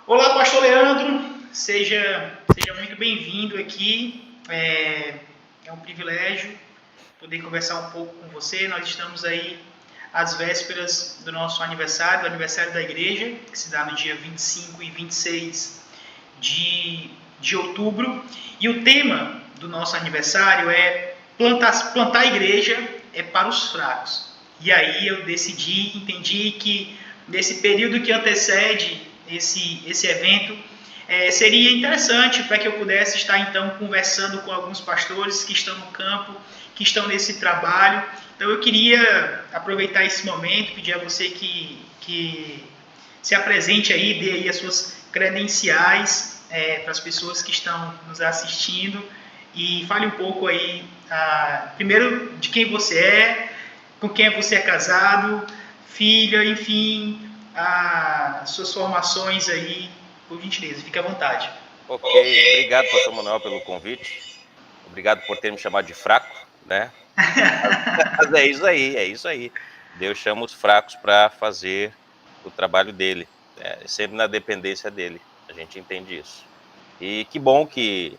Olá, Pastor Leandro, seja muito bem-vindo aqui. É um privilégio poder conversar um pouco com você. Nós estamos aí às vésperas do nosso aniversário, do aniversário da igreja, que se dá no dia 25 e 26 de outubro. E o tema do nosso aniversário é plantar a igreja é para os fracos. E aí eu entendi que nesse período que antecede esse evento, seria interessante para que eu pudesse estar então conversando com alguns pastores que estão no campo, que estão nesse trabalho. Então eu queria aproveitar esse momento, pedir a você que se apresente aí, dê aí as suas credenciais para as pessoas que estão nos assistindo e fale um pouco aí, primeiro, de quem você é, com quem você é casado, filha, enfim, as suas formações aí, por gentileza, fique à vontade. Ok, obrigado, pastor Manuel, pelo convite. Obrigado por ter me chamado de fraco, né? Mas é isso aí. Deus chama os fracos para fazer o trabalho dele, sempre na dependência dele. A gente entende isso. E que bom que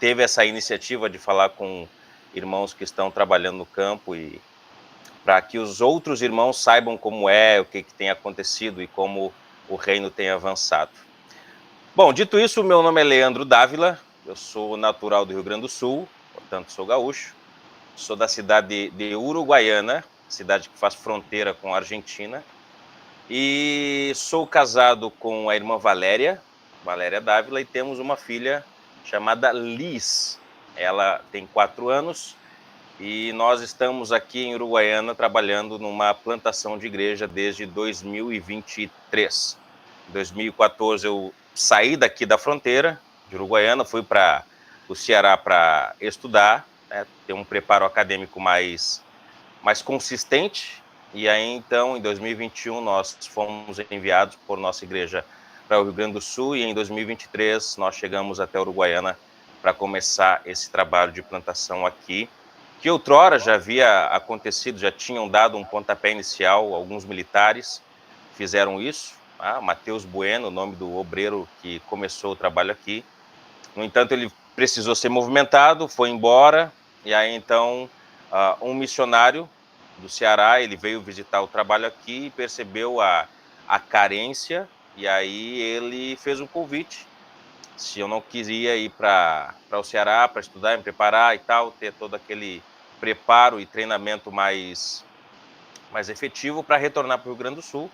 teve essa iniciativa de falar com irmãos que estão trabalhando no campo e para que os outros irmãos saibam como é, o que tem acontecido e como o reino tem avançado. Bom, dito isso, meu nome é Leandro Dávila, eu sou natural do Rio Grande do Sul, portanto sou gaúcho, sou da cidade de Uruguaiana, cidade que faz fronteira com a Argentina, e sou casado com a irmã Valéria Dávila, e temos uma filha chamada Liz. Ela tem 4 anos e nós estamos aqui em Uruguaiana trabalhando numa plantação de igreja desde 2023. Em 2014 eu saí daqui da fronteira de Uruguaiana, fui para o Ceará para estudar, ter um preparo acadêmico mais consistente, e aí então em 2021 nós fomos enviados por nossa igreja para o Rio Grande do Sul, e em 2023 nós chegamos até Uruguaiana para começar esse trabalho de plantação aqui, que outrora já havia acontecido, já tinham dado um pontapé inicial, alguns militares fizeram isso, Matheus Bueno, o nome do obreiro que começou o trabalho aqui. No entanto, ele precisou ser movimentado, foi embora, e aí então um missionário do Ceará, ele veio visitar o trabalho aqui e percebeu a carência, e aí ele fez um convite, se eu não queria ir para o Ceará para estudar, me preparar e tal, ter todo aquele preparo e treinamento mais efetivo para retornar para o Rio Grande do Sul.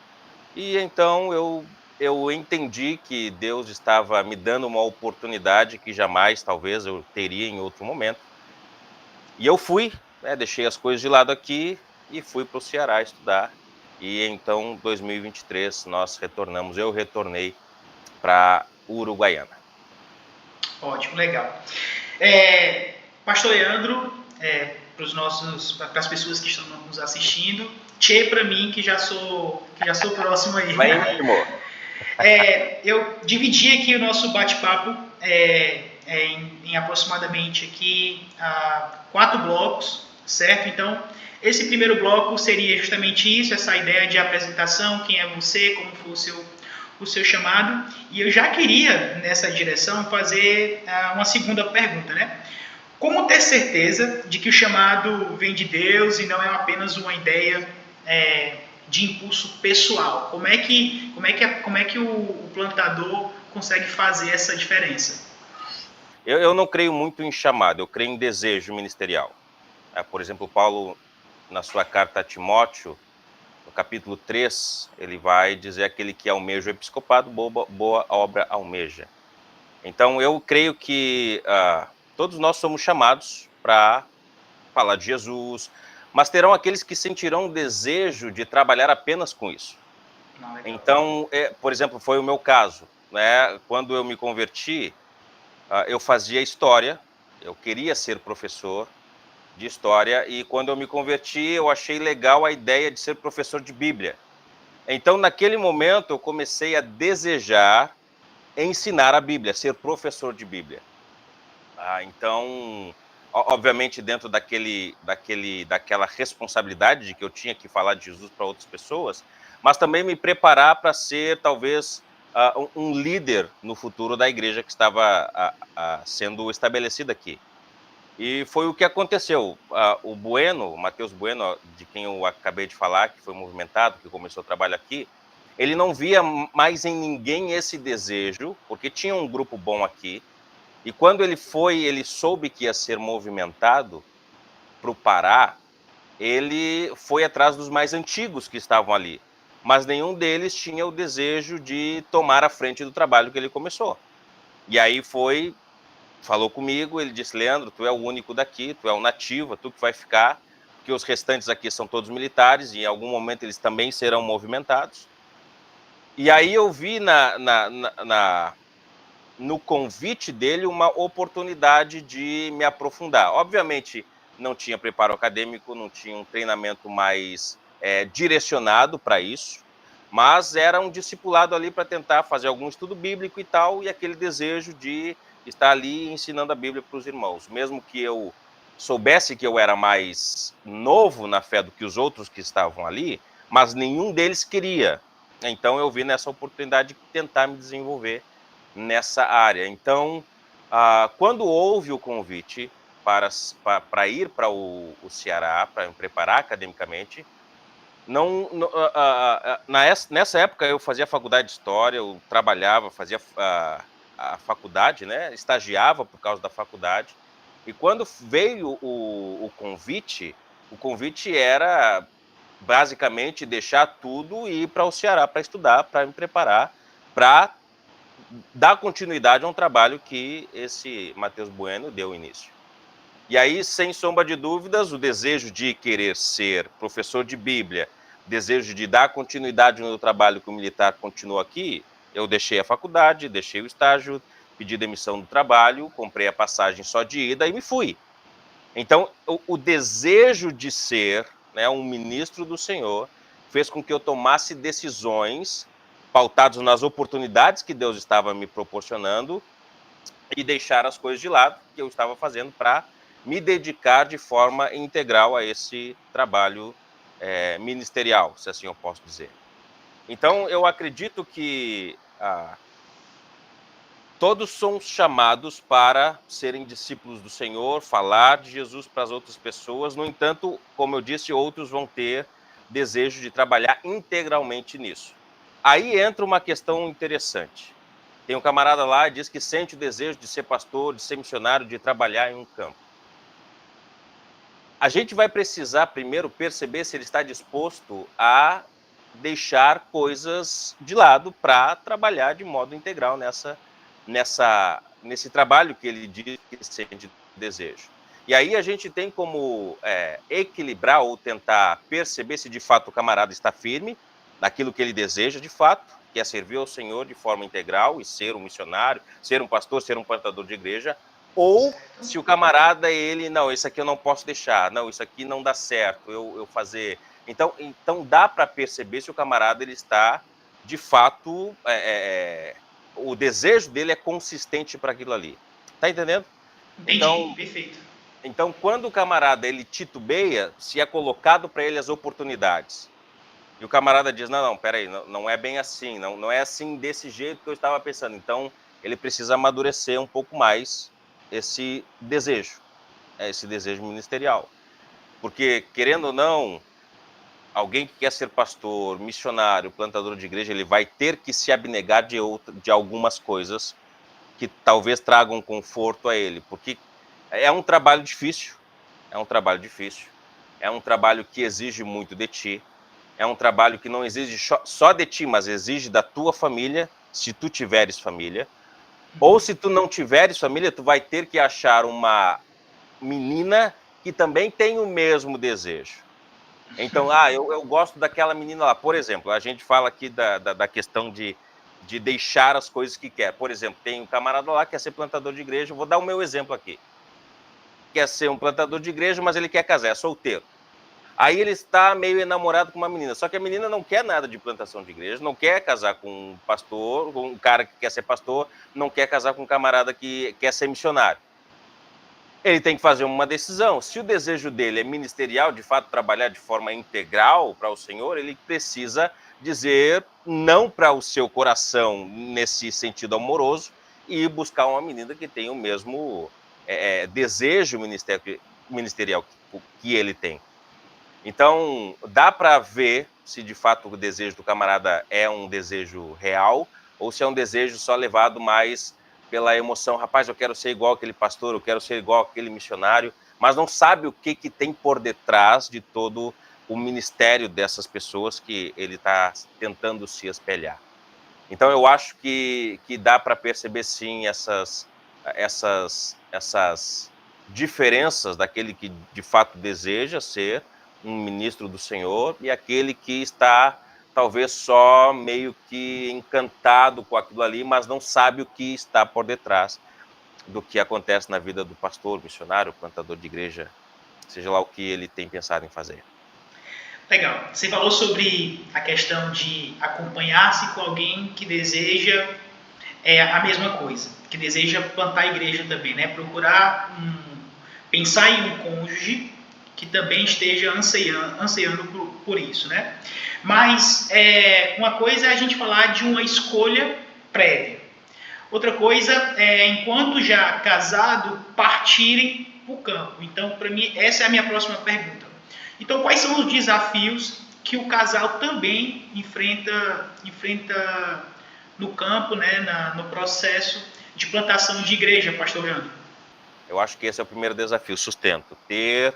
E então eu entendi que Deus estava me dando uma oportunidade que jamais, talvez, eu teria em outro momento. E eu fui, deixei as coisas de lado aqui e fui para o Ceará estudar. E então, 2023, eu retornei para Uruguaiana. Ótimo, legal. Pastor Leandro, para as pessoas que estão nos assistindo, tchê para mim que já sou próximo aí. Eu dividi aqui o nosso bate-papo em aproximadamente aqui 4 blocos, certo? Então, esse primeiro bloco seria justamente isso, essa ideia de apresentação, quem é você, como foi o seu chamado. E eu já queria, nessa direção, fazer uma segunda pergunta, né? Como ter certeza de que o chamado vem de Deus e não é apenas uma ideia de impulso pessoal? Como é que o plantador consegue fazer essa diferença? Eu não creio muito em chamado, eu creio em desejo ministerial. Por exemplo, Paulo, na sua carta a Timóteo, no capítulo 3, ele vai dizer: aquele que almeja o episcopado, boa obra almeja. Então, eu creio que todos nós somos chamados para falar de Jesus, mas terão aqueles que sentirão o desejo de trabalhar apenas com isso. Então, por exemplo, foi o meu caso, né? Quando eu me converti, eu fazia história, eu queria ser professor de história, e quando eu me converti, eu achei legal a ideia de ser professor de Bíblia. Então, naquele momento, eu comecei a desejar ensinar a Bíblia, ser professor de Bíblia. Então, obviamente, dentro daquela responsabilidade de que eu tinha que falar de Jesus para outras pessoas, mas também me preparar para ser, talvez, um líder no futuro da igreja que estava sendo estabelecida aqui. E foi o que aconteceu. O Bueno, Matheus Bueno, de quem eu acabei de falar, que foi movimentado, que começou o trabalho aqui, ele não via mais em ninguém esse desejo, porque tinha um grupo bom aqui, e quando ele soube que ia ser movimentado para o Pará, ele foi atrás dos mais antigos que estavam ali, mas nenhum deles tinha o desejo de tomar a frente do trabalho que ele começou. E aí falou comigo, ele disse: Leandro, tu é o único daqui, tu é o nativo, tu que vai ficar, porque os restantes aqui são todos militares, e em algum momento eles também serão movimentados. E aí eu vi no convite dele uma oportunidade de me aprofundar. Obviamente, não tinha preparo acadêmico, não tinha um treinamento mais direcionado para isso, mas era um discipulado ali para tentar fazer algum estudo bíblico e tal, e aquele desejo de estar ali ensinando a Bíblia para os irmãos. Mesmo que eu soubesse que eu era mais novo na fé do que os outros que estavam ali, mas nenhum deles queria. Então eu vi nessa oportunidade de tentar me desenvolver nessa área. Então, quando houve o convite para ir para o Ceará, para me preparar academicamente, nessa época eu fazia faculdade de História, eu trabalhava, fazia a faculdade, né? Estagiava por causa da faculdade. E quando veio o convite era basicamente deixar tudo e ir para o Ceará para estudar, para me preparar, para dar continuidade a um trabalho que esse Matheus Bueno deu início. E aí, sem sombra de dúvidas, o desejo de querer ser professor de Bíblia, desejo de dar continuidade no trabalho que o militar continua aqui, eu deixei a faculdade, deixei o estágio, pedi demissão do trabalho, comprei a passagem só de ida e me fui. Então, o desejo de ser, né, um ministro do Senhor fez com que eu tomasse decisões pautadas nas oportunidades que Deus estava me proporcionando e deixar as coisas de lado que eu estava fazendo para me dedicar de forma integral a esse trabalho ministerial, se assim eu posso dizer. Então, eu acredito que todos somos chamados para serem discípulos do Senhor, falar de Jesus para as outras pessoas. No entanto, como eu disse, outros vão ter desejo de trabalhar integralmente nisso. Aí entra uma questão interessante. Tem um camarada lá que diz que sente o desejo de ser pastor, de ser missionário, de trabalhar em um campo. A gente vai precisar primeiro perceber se ele está disposto a deixar coisas de lado para trabalhar de modo integral nesse trabalho que ele diz que sente desejo. E aí a gente tem como equilibrar ou tentar perceber se de fato o camarada está firme naquilo que ele deseja de fato, que é servir ao Senhor de forma integral e ser um missionário, ser um pastor, ser um plantador de igreja, ou se o camarada, não, isso aqui eu não posso deixar, não, isso aqui não dá certo, eu fazer. Então dá para perceber se o camarada ele está, de fato, o desejo dele é consistente para aquilo ali. Tá entendendo? Entendi, então, perfeito. Então, quando o camarada ele titubeia, se é colocado para ele as oportunidades, e o camarada diz, não, peraí, não é bem assim, não é assim desse jeito que eu estava pensando. Então, ele precisa amadurecer um pouco mais esse desejo ministerial. Porque, querendo ou não, alguém que quer ser pastor, missionário, plantador de igreja, ele vai ter que se abnegar de algumas coisas que talvez tragam conforto a ele. Porque é um trabalho difícil, é um trabalho que exige muito de ti. É um trabalho que não exige só de ti, mas exige da tua família, se tu tiveres família. Ou se tu não tiveres família, tu vai ter que achar uma menina que também tem o mesmo desejo. Então, eu gosto daquela menina lá. Por exemplo, a gente fala aqui da questão de deixar as coisas que quer. Por exemplo, tem um camarada lá que quer ser plantador de igreja. Eu vou dar o meu exemplo aqui. Quer ser um plantador de igreja, mas ele quer casar, é solteiro. Aí ele está meio enamorado com uma menina, só que a menina não quer nada de plantação de igreja, não quer casar com um pastor, com um cara que quer ser pastor, não quer casar com um camarada que quer ser missionário. Ele tem que fazer uma decisão. Se o desejo dele é ministerial, de fato, trabalhar de forma integral para o Senhor, ele precisa dizer não para o seu coração nesse sentido amoroso e buscar uma menina que tem o mesmo desejo ministerial que ele tem. Então, dá para ver se de fato o desejo do camarada é um desejo real ou se é um desejo só levado mais pela emoção. Rapaz, eu quero ser igual aquele pastor, eu quero ser igual aquele missionário, mas não sabe o que tem por detrás de todo o ministério dessas pessoas que ele está tentando se espelhar. Então, eu acho que dá para perceber, sim, essas diferenças daquele que de fato deseja ser um ministro do Senhor e aquele que está talvez só meio que encantado com aquilo ali, mas não sabe o que está por detrás do que acontece na vida do pastor, missionário, plantador de igreja, seja lá o que ele tem pensado em fazer. Legal. Você falou sobre a questão de acompanhar-se com alguém que deseja a mesma coisa, que deseja plantar a igreja também, né? Procurar pensar em um cônjuge que também esteja ansiando por isso, né? Mas uma coisa é a gente falar de uma escolha prévia. Outra coisa é, enquanto já casado, partirem para o campo. Então, para mim, essa é a minha próxima pergunta. Então, quais são os desafios que o casal também enfrenta no campo, né, no processo de plantação de igreja, pastor Leandro? Eu acho que esse é o primeiro desafio, sustento. Ter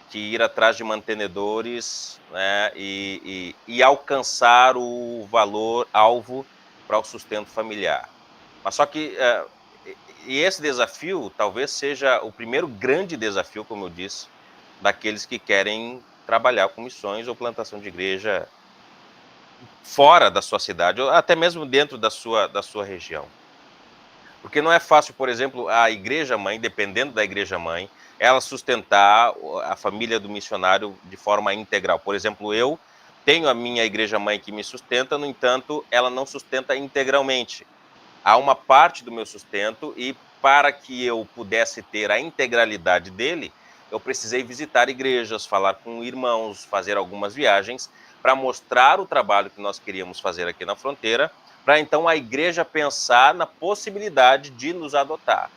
que ir atrás de mantenedores, né, e alcançar o valor alvo para o sustento familiar. Mas só que e esse desafio talvez seja o primeiro grande desafio, como eu disse, daqueles que querem trabalhar com missões ou plantação de igreja fora da sua cidade, ou até mesmo dentro da sua região. Porque não é fácil, por exemplo, a igreja-mãe, dependendo da igreja-mãe, ela sustentar a família do missionário de forma integral. Por exemplo, eu tenho a minha igreja-mãe que me sustenta, no entanto, ela não sustenta integralmente. Há uma parte do meu sustento e para que eu pudesse ter a integralidade dele, eu precisei visitar igrejas, falar com irmãos, fazer algumas viagens para mostrar o trabalho que nós queríamos fazer aqui na fronteira, para então a igreja pensar na possibilidade de nos adotar.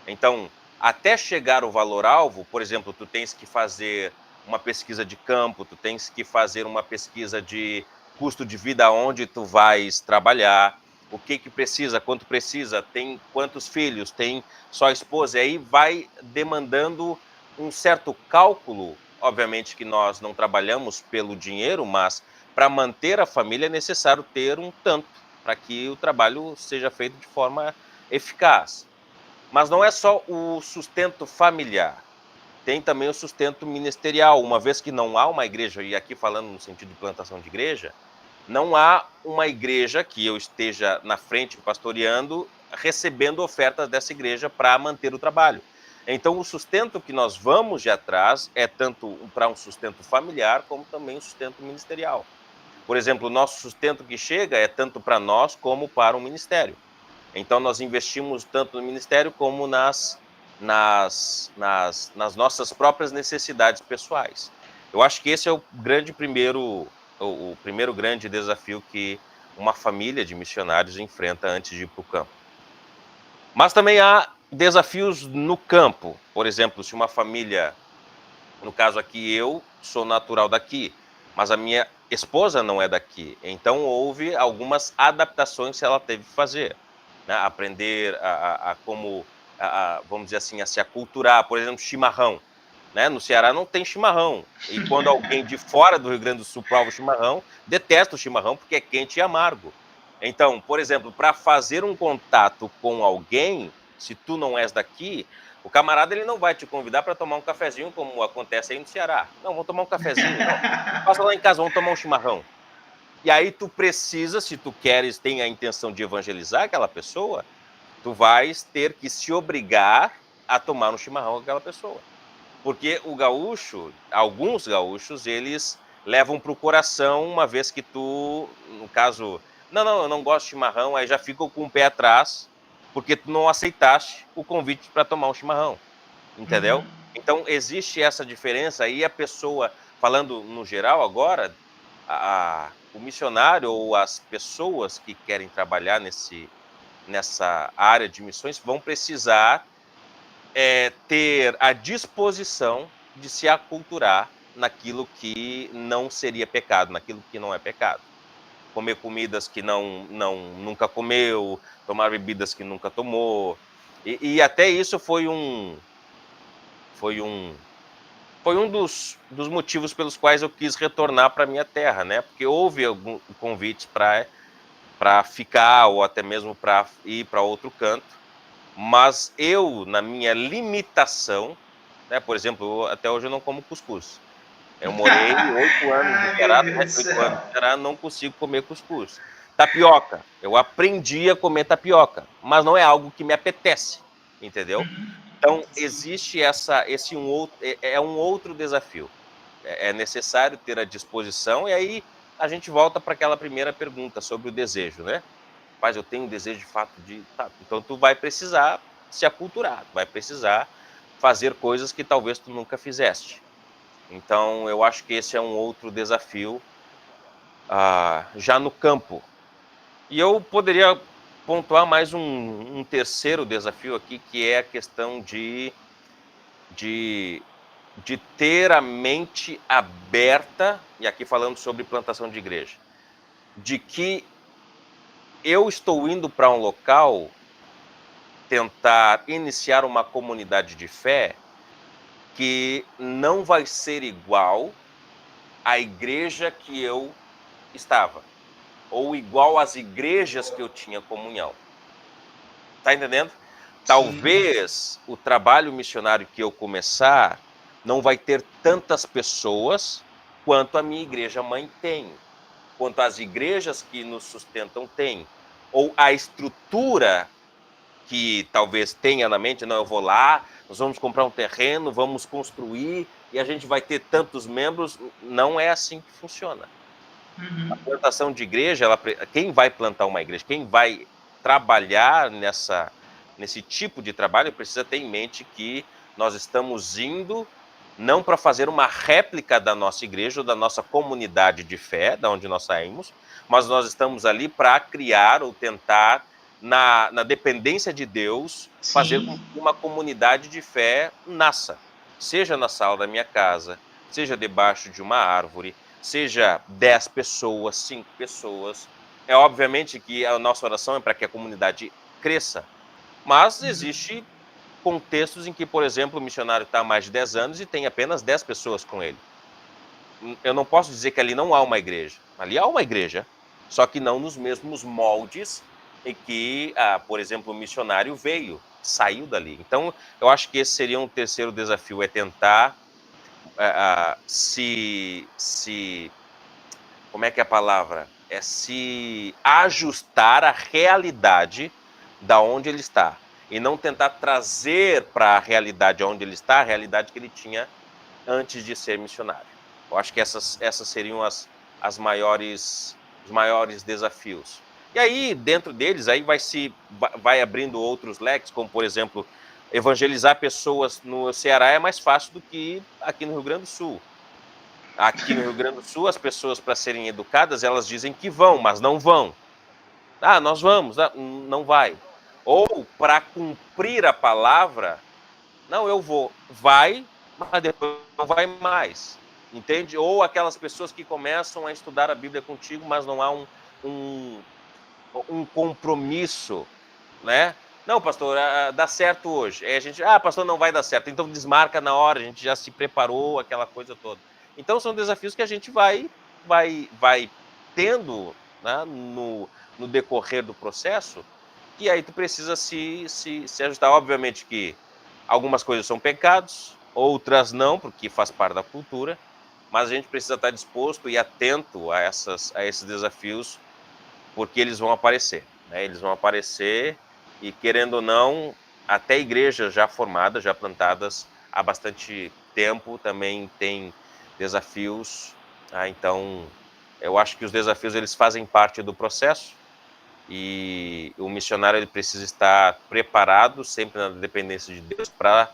Então, até chegar o valor-alvo, por exemplo, tu tens que fazer uma pesquisa de campo, tu tens que fazer uma pesquisa de custo de vida onde tu vais trabalhar, o que precisa, quanto precisa, tem quantos filhos, tem só esposa, e aí vai demandando um certo cálculo. Obviamente que nós não trabalhamos pelo dinheiro, mas para manter a família é necessário ter um tanto, para que o trabalho seja feito de forma eficaz. Mas não é só o sustento familiar, tem também o sustento ministerial, uma vez que não há uma igreja, e aqui falando no sentido de plantação de igreja, não há uma igreja que eu esteja na frente pastoreando, recebendo ofertas dessa igreja para manter o trabalho. Então, o sustento que nós vamos de atrás é tanto para um sustento familiar, como também um sustento ministerial. Por exemplo, o nosso sustento que chega é tanto para nós como para o ministério. Então, nós investimos tanto no ministério como nas nossas próprias necessidades pessoais. Eu acho que esse é o primeiro grande desafio que uma família de missionários enfrenta antes de ir para o campo. Mas também há desafios no campo. Por exemplo, se uma família, no caso aqui, eu sou natural daqui, mas a minha esposa não é daqui. Então, houve algumas adaptações que ela teve que fazer, né? Aprender como, vamos dizer assim, a se aculturar. Por exemplo, chimarrão. Né? No Ceará não tem chimarrão. E quando alguém de fora do Rio Grande do Sul prova o chimarrão, detesta o chimarrão porque é quente e amargo. Então, por exemplo, para fazer um contato com alguém, se tu não és daqui, o camarada ele não vai te convidar para tomar um cafezinho, como acontece aí no Ceará. Não, vamos tomar um cafezinho. Não. Passa lá em casa, vamos tomar um chimarrão. E aí tu precisa, se tu queres, tem a intenção de evangelizar aquela pessoa, tu vais ter que se obrigar a tomar um chimarrão com aquela pessoa. Porque o gaúcho, alguns gaúchos, eles levam para o coração, uma vez que tu, no caso, não, eu não gosto de chimarrão, aí já ficam com o pé atrás, porque tu não aceitaste o convite para tomar um chimarrão, entendeu? Uhum. Então, existe essa diferença aí, a pessoa, falando no geral agora, o missionário ou as pessoas que querem trabalhar nessa área de missões vão precisar ter a disposição de se aculturar naquilo que não seria pecado, naquilo que não é pecado. Comer comidas que nunca comeu, tomar bebidas que nunca tomou. E até isso foi um dos motivos pelos quais eu quis retornar para minha terra, né? Porque houve alguns convites para ficar ou até mesmo para ir para outro canto, mas eu, na minha limitação, né? Por exemplo, até hoje eu não como cuscuz. Eu morei 8 anos no Ai, Ceará, meu Deus do durante 8 anos céu. no Ceará, não consigo comer cuscuz. Tapioca, eu aprendi a comer tapioca, mas não é algo que me apetece, entendeu? Então, existe um outro desafio. É necessário ter a disposição, e aí a gente volta para aquela primeira pergunta sobre o desejo, né? Mas eu tenho um desejo de fato de... Tá, então, tu vai precisar se aculturar, tu vai precisar fazer coisas que talvez tu nunca fizeste. Então, eu acho que esse é um outro desafio já no campo. E eu poderia pontuar mais um terceiro desafio aqui, que é a questão de ter a mente aberta, e aqui falando sobre plantação de igreja, de que eu estou indo para um local tentar iniciar uma comunidade de fé que não vai ser igual à igreja que eu estava, ou igual às igrejas que eu tinha comunhão. Tá entendendo? Talvez o trabalho missionário que eu começar não vai ter tantas pessoas quanto a minha igreja mãe tem, quanto as igrejas que nos sustentam têm, ou a estrutura que talvez tenha na mente, não, eu vou lá, nós vamos comprar um terreno, vamos construir e a gente vai ter tantos membros. Não é assim que funciona. A plantação de igreja, quem vai plantar uma igreja, quem vai trabalhar nesse tipo de trabalho, precisa ter em mente que nós estamos indo não para fazer uma réplica da nossa igreja ou da nossa comunidade de fé, da onde nós saímos, mas nós estamos ali para criar ou tentar, na dependência de Deus, fazer com que uma comunidade de fé nasça. Seja na sala da minha casa, seja debaixo de uma árvore, seja 10 pessoas, 5 pessoas. É obviamente que a nossa oração é para que a comunidade cresça, mas existe contextos em que, por exemplo, o missionário está há mais de 10 anos e tem apenas 10 pessoas com ele. Eu não posso dizer que ali não há uma igreja. Ali há uma igreja, só que não nos mesmos moldes em que, por exemplo, o missionário saiu dali. Então, eu acho que esse seria um terceiro desafio, é tentar como é que é a palavra? É se ajustar à realidade da onde ele está. E não tentar trazer para a realidade onde ele está, a realidade que ele tinha antes de ser missionário. Eu acho que essas seriam os maiores desafios. E aí, dentro deles, aí vai abrindo outros leques, como, por exemplo, evangelizar pessoas no Ceará é mais fácil do que aqui no Rio Grande do Sul. Aqui no Rio Grande do Sul, as pessoas, para serem educadas, elas dizem que vão, mas não vão. Nós vamos, não vai. Ou, para cumprir a palavra, não, eu vou, vai, mas depois não vai mais. Entende? Ou aquelas pessoas que começam a estudar a Bíblia contigo, mas não há um compromisso, né? Não, pastor, dá certo hoje. Aí a gente, pastor, não vai dar certo. Então desmarca na hora, a gente já se preparou, aquela coisa toda. Então são desafios que a gente vai tendo, né, no decorrer do processo, e aí tu precisa se ajustar. Obviamente que algumas coisas são pecados, outras não, porque faz parte da cultura, mas a gente precisa estar disposto e atento a esses desafios, porque eles vão aparecer, né? Eles vão aparecer e, querendo ou não, até igrejas já formadas, já plantadas há bastante tempo, também tem desafios. Então, eu acho que os desafios eles fazem parte do processo, e o missionário ele precisa estar preparado, sempre na dependência de Deus, para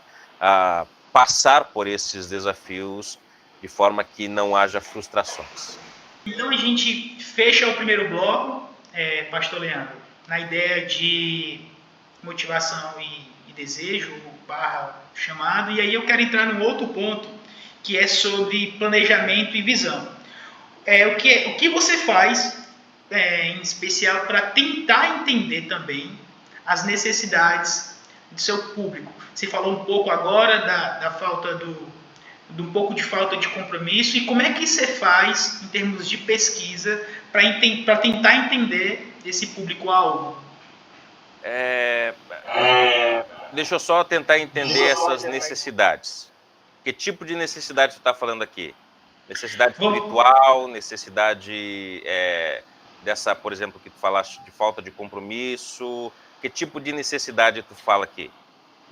passar por esses desafios de forma que não haja frustrações. Então a gente fecha o primeiro bloco, Pastor Leandro, na ideia de motivação e desejo, barra chamado, e aí eu quero entrar num outro ponto, que é sobre planejamento e visão. O que você faz, em especial, para tentar entender também as necessidades do seu público? Você falou um pouco agora da falta de um pouco de falta de compromisso, e como é que você faz em termos de pesquisa para tentar entender esse público-alvo? Deixa eu só tentar entender essas necessidades. Que tipo de necessidade você está falando aqui? Necessidade espiritual, necessidade dessa, por exemplo, que tu falaste de falta de compromisso. Que tipo de necessidade tu fala aqui?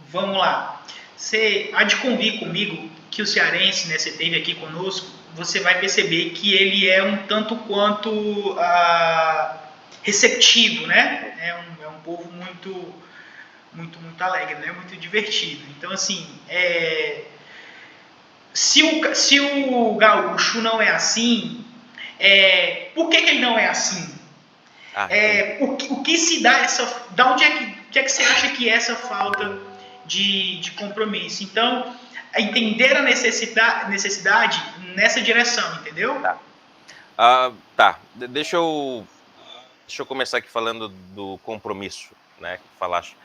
Vamos lá. Você há de convir comigo que o cearense, né, você esteve aqui conosco, você vai perceber que ele é um tanto quanto receptivo, né? É um povo muito alegre, né? Muito divertido. Então, assim, se o gaúcho não é assim, por que ele não é assim? O que se dá essa... Da onde que você acha que é essa falta de compromisso? Então, entender a necessidade nessa direção, entendeu? Tá. Deixa eu começar aqui falando do compromisso, né? Que falaste.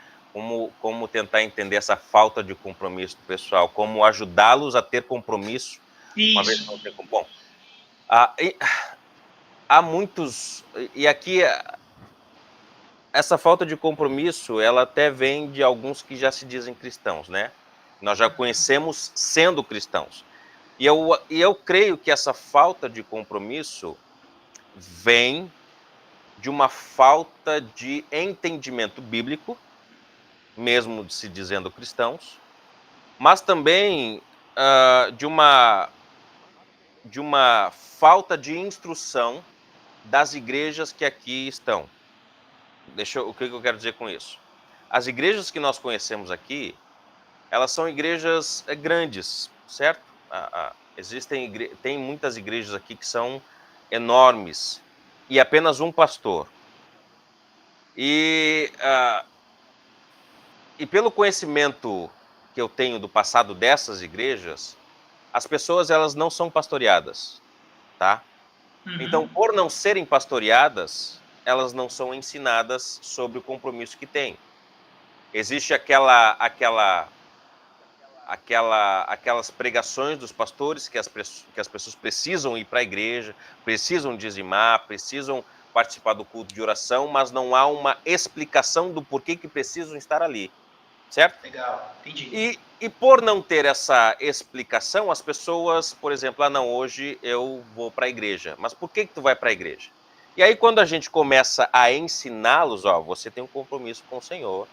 Como tentar entender essa falta de compromisso do pessoal, como ajudá-los a ter compromisso. Isso. Uma vez que não tem compromisso. Bom, há muitos... E aqui, essa falta de compromisso, ela até vem de alguns que já se dizem cristãos, né? Nós já conhecemos sendo cristãos. E eu creio que essa falta de compromisso vem de uma falta de entendimento bíblico, mesmo se dizendo cristãos, mas também de uma falta de instrução das igrejas que aqui estão. O que eu quero dizer com isso? As igrejas que nós conhecemos aqui, elas são igrejas grandes, certo? Tem muitas igrejas aqui que são enormes e apenas um pastor. E pelo conhecimento que eu tenho do passado dessas igrejas, as pessoas elas não são pastoreadas, tá? Uhum. Então, por não serem pastoreadas, elas não são ensinadas sobre o compromisso que têm. Existe aquelas pregações dos pastores que as pessoas precisam ir para a igreja, precisam dizimar, precisam participar do culto de oração, mas não há uma explicação do porquê que precisam estar ali, certo? Legal, entendi. E por não ter essa explicação, as pessoas, por exemplo, não, hoje eu vou para a igreja. Mas por que tu vai para a igreja? E aí quando a gente começa a ensiná-los, você tem um compromisso com o Senhor,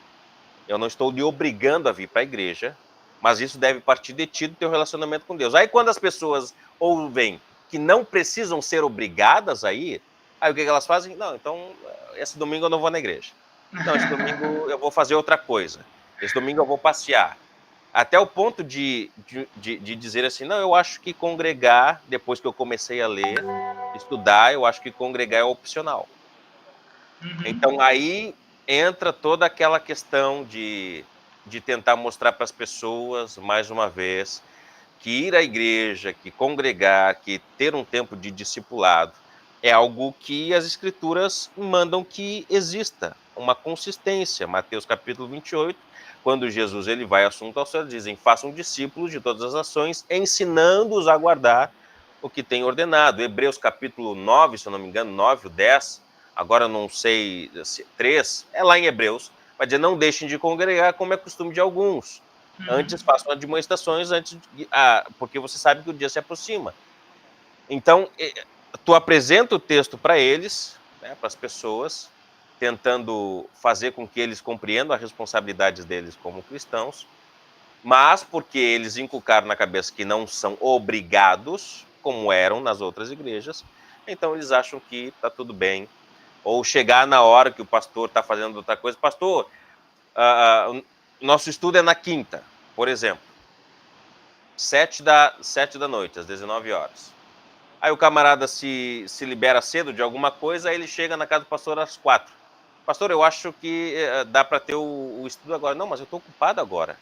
eu não estou lhe obrigando a vir para a igreja, mas isso deve partir de ti, do teu relacionamento com Deus. Aí quando as pessoas ouvem que não precisam ser obrigadas a ir, aí o que elas fazem? Não, então esse domingo eu não vou na igreja. Não, esse domingo eu vou fazer outra coisa. Esse domingo eu vou passear. Até o ponto de dizer assim, não, eu acho que congregar, depois que eu comecei a ler, estudar, eu acho que congregar é opcional. Uhum. Então aí entra toda aquela questão de tentar mostrar para as pessoas, mais uma vez, que ir à igreja, que congregar, que ter um tempo de discipulado, é algo que as escrituras mandam que exista, uma consistência. Mateus capítulo 28, quando Jesus ele vai assunto ao céu, dizem, façam discípulos de todas as nações, ensinando-os a guardar o que tem ordenado. Hebreus capítulo 9, se eu não me engano, 9 ou 10, agora não sei, 3, é lá em Hebreus, vai dizer, não deixem de congregar como é costume de alguns. Antes façam admoestações, porque você sabe que o dia se aproxima. Então, tu apresenta o texto para eles, né, para as pessoas, tentando fazer com que eles compreendam as responsabilidades deles como cristãos, mas porque eles inculcaram na cabeça que não são obrigados, como eram nas outras igrejas, então eles acham que está tudo bem. Ou chegar na hora que o pastor está fazendo outra coisa, pastor, nosso estudo é na quinta, por exemplo, 7 da noite, às 19 horas. Aí o camarada se libera cedo de alguma coisa, aí ele chega na casa do pastor às 4. Pastor, eu acho que dá para ter o estudo agora. Não, mas eu estou ocupado agora.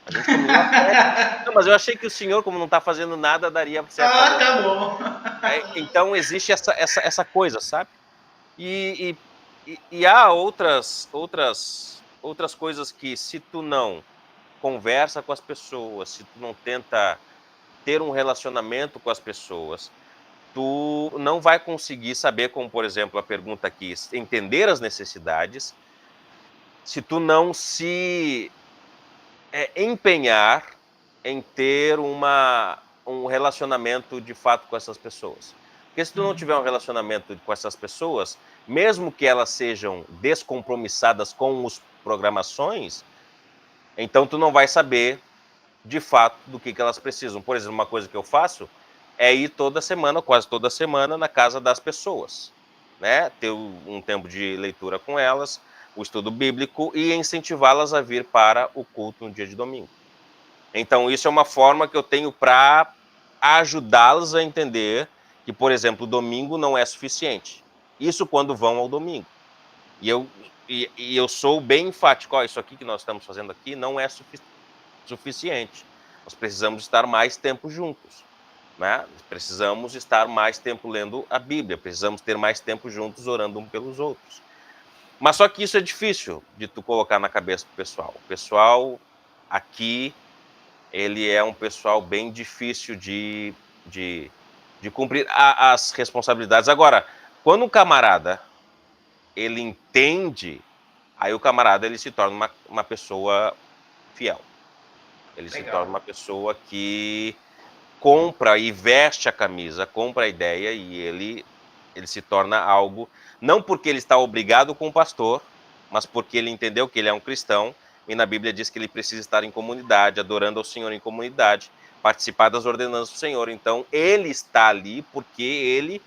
A gente combinou às 7. Não, mas eu achei que o senhor, como não está fazendo nada, daria certo. Ah, tá bom. Então existe essa coisa, sabe? E há outras coisas que, se tu não conversa com as pessoas, se tu não tenta ter um relacionamento com as pessoas, tu não vai conseguir saber, como por exemplo a pergunta aqui, entender as necessidades, se tu não se empenhar em ter um relacionamento de fato com essas pessoas. Porque se tu não tiver um relacionamento com essas pessoas, mesmo que elas sejam descompromissadas com as programações, então tu não vai saber de fato do que elas precisam. Por exemplo, uma coisa que eu faço é ir toda semana, quase toda semana, na casa das pessoas, né? Ter um tempo de leitura com elas, o estudo bíblico e incentivá-las a vir para o culto no dia de domingo. Então, isso é uma forma que eu tenho para ajudá-las a entender que, por exemplo, o domingo não é suficiente. Isso quando vão ao domingo. E eu sou bem enfático, isso aqui que nós estamos fazendo aqui não é suficiente. Nós precisamos estar mais tempo juntos, né? Precisamos estar mais tempo lendo a Bíblia, precisamos ter mais tempo juntos orando um pelos outros. Mas só que isso é difícil de tu colocar na cabeça do pessoal. O pessoal aqui, ele é um pessoal bem difícil de cumprir as responsabilidades. Agora, quando um camarada, ele entende, aí o camarada, ele se torna uma pessoa fiel. Ele se torna uma pessoa que compra e veste a camisa, compra a ideia e ele se torna algo, não porque ele está obrigado com o pastor, mas porque ele entendeu que ele é um cristão e na Bíblia diz que ele precisa estar em comunidade, adorando ao Senhor em comunidade, participar das ordenanças do Senhor. Então ele está ali porque ele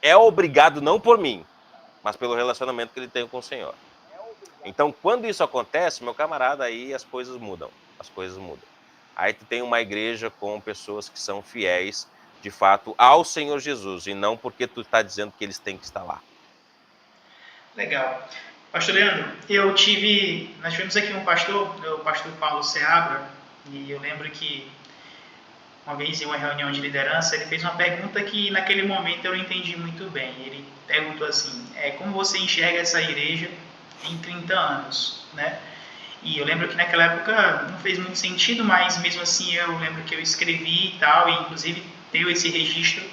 é obrigado não por mim, mas pelo relacionamento que ele tem com o Senhor. Então, quando isso acontece, meu camarada, aí as coisas mudam. Aí tu tem uma igreja com pessoas que são fiéis, de fato, ao Senhor Jesus, e não porque tu está dizendo que eles têm que estar lá. Legal. Pastor Leandro, nós tivemos aqui um pastor, o pastor Paulo Seabra, e eu lembro que uma vez em uma reunião de liderança, ele fez uma pergunta que naquele momento eu não entendi muito bem. Ele perguntou assim, como você enxerga essa igreja em 30 anos, né? E eu lembro que naquela época não fez muito sentido, mas mesmo assim eu lembro que eu escrevi e tal, e inclusive tenho esse registro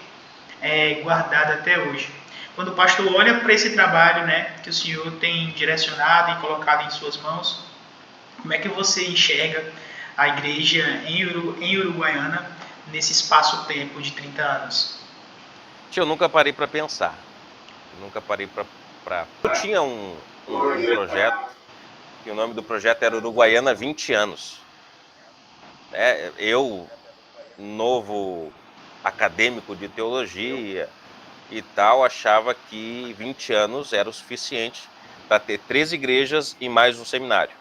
guardado até hoje. Quando o pastor olha para esse trabalho, né, que o senhor tem direcionado e colocado em suas mãos, como é que você enxerga a igreja em Uruguaiana nesse espaço-tempo de 30 anos? Eu nunca parei para pensar. Eu tinha um projeto, e o nome do projeto era Uruguaiana 20 anos. Eu, novo acadêmico de teologia e tal, achava que 20 anos era o suficiente para ter 3 igrejas e mais um seminário.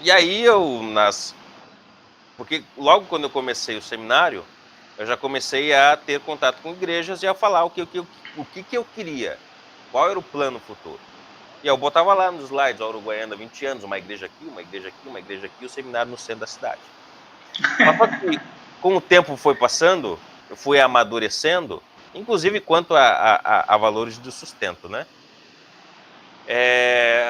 E aí porque logo quando eu comecei o seminário, eu já comecei a ter contato com igrejas e a falar o que eu queria, qual era o plano futuro. E eu botava lá nos slides, a Uruguaiana 20 anos, uma igreja aqui, uma igreja aqui, uma igreja aqui, o seminário no centro da cidade. Mas só que, com o tempo foi passando, eu fui amadurecendo, inclusive quanto a valores do sustento, né?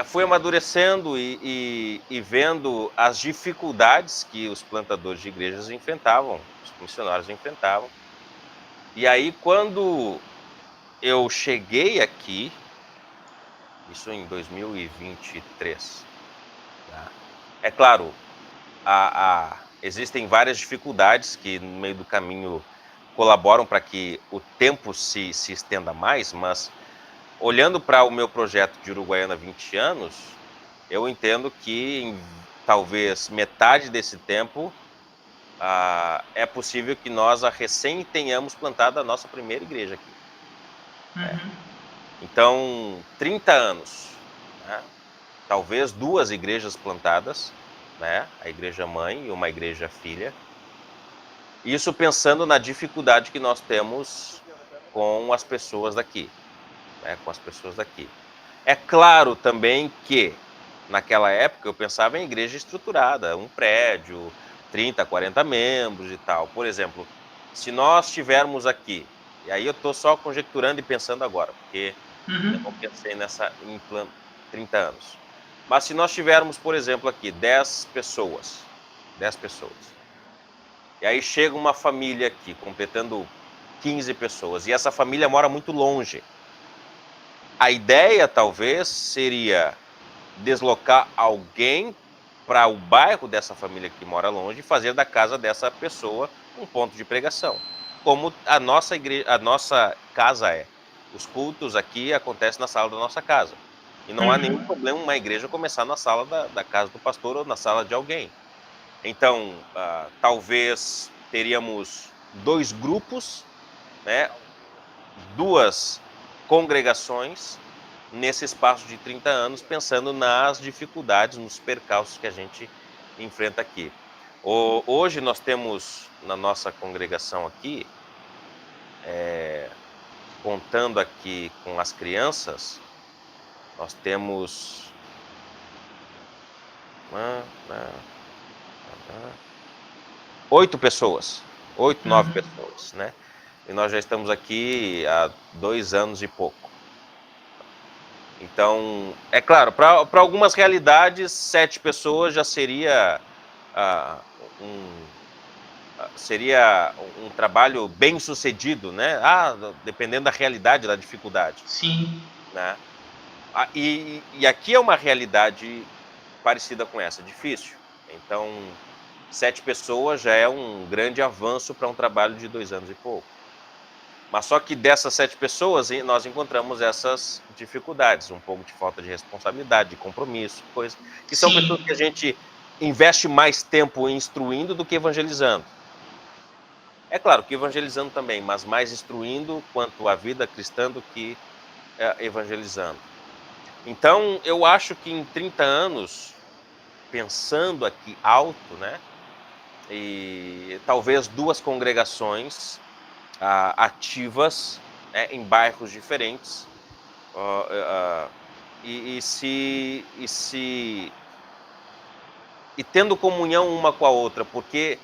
Fui amadurecendo e vendo as dificuldades que os plantadores de igrejas enfrentavam, os missionários enfrentavam. E aí, quando eu cheguei aqui, isso em 2023, tá? É claro, existem várias dificuldades que no meio do caminho colaboram para que o tempo se estenda mais, mas olhando para o meu projeto de Uruguaiana 20 anos, eu entendo que em talvez metade desse tempo é possível que nós recém tenhamos plantado a nossa primeira igreja aqui. Então, 30 anos, né? Talvez 2 igrejas plantadas, né? A igreja mãe e uma igreja filha. Isso pensando na dificuldade que nós temos com as pessoas daqui, né, com as pessoas daqui. É claro também que, naquela época, eu pensava em igreja estruturada, um prédio, 30, 40 membros e tal. Por exemplo, se nós tivermos aqui, e aí eu estou só conjecturando e pensando agora, porque eu não pensei nessa em 30 anos. Mas se nós tivermos, por exemplo, aqui 10 pessoas, e aí chega uma família aqui, completando 15 pessoas, e essa família mora muito longe. A ideia, talvez, seria deslocar alguém para o bairro dessa família que mora longe e fazer da casa dessa pessoa um ponto de pregação. Como a nossa igreja, a nossa casa é. Os cultos aqui acontecem na sala da nossa casa. E não há nenhum problema uma igreja começar na sala da casa do pastor ou na sala de alguém. Então, talvez teríamos 2 grupos, né, 2 congregações nesse espaço de 30 anos, pensando nas dificuldades, nos percalços que a gente enfrenta aqui. Hoje nós temos na nossa congregação aqui, contando aqui com as crianças, nós temos 8 pessoas, 8, 9 pessoas, né? E nós já estamos aqui há 2 anos e pouco. Então, é claro, para algumas realidades, 7 pessoas já seria seria um trabalho bem sucedido, né? Dependendo da realidade, da dificuldade. Sim. Né? E aqui é uma realidade parecida com essa, difícil. Então, 7 pessoas já é um grande avanço para um trabalho de 2 anos e pouco. Mas só que dessas 7 pessoas, nós encontramos essas dificuldades, um pouco de falta de responsabilidade, de compromisso, coisas que são pessoas que a gente investe mais tempo instruindo do que evangelizando. É claro que evangelizando também, mas mais instruindo quanto à vida cristã do que evangelizando. Então, eu acho que em 30 anos, pensando aqui alto, né, e talvez 2 congregações ativas, né, em bairros diferentes, e tendo comunhão uma com a outra, porque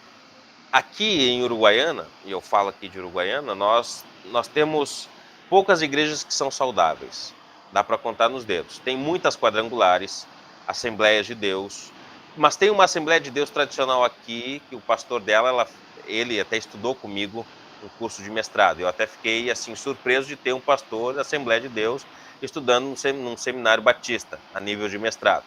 aqui em Uruguaiana, e eu falo aqui de Uruguaiana, nós temos poucas igrejas que são saudáveis. Dá para contar nos dedos. Tem muitas quadrangulares, Assembleias de Deus, mas tem uma Assembleia de Deus tradicional aqui, que o pastor dela, ele até estudou comigo um curso de mestrado. Eu até fiquei assim surpreso de ter um pastor da Assembleia de Deus estudando num seminário batista, a nível de mestrado.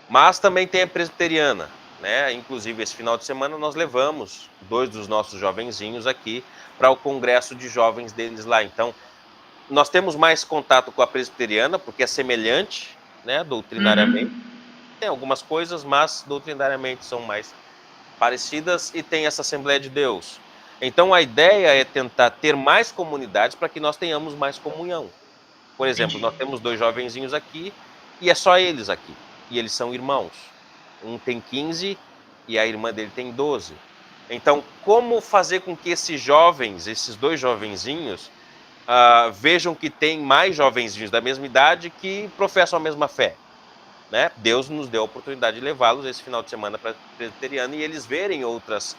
Mas também tem a presbiteriana, né? Inclusive, esse final de semana nós levamos 2 dos nossos jovenzinhos aqui para o congresso de jovens deles lá. Então, nós temos mais contato com a presbiteriana, porque é semelhante, né, doutrinariamente. Tem algumas coisas, mas doutrinariamente são mais parecidas, e tem essa Assembleia de Deus. Então, a ideia é tentar ter mais comunidades para que nós tenhamos mais comunhão. Por exemplo, nós temos 2 jovenzinhos aqui, e é só eles aqui. E eles são irmãos. Um tem 15 e a irmã dele tem 12. Então, como fazer com que esses jovens, esses 2 jovenzinhos, vejam que tem mais jovenzinhos da mesma idade que professam a mesma fé? Né? Deus nos deu a oportunidade de levá-los esse final de semana para a presbiteriana e eles verem outros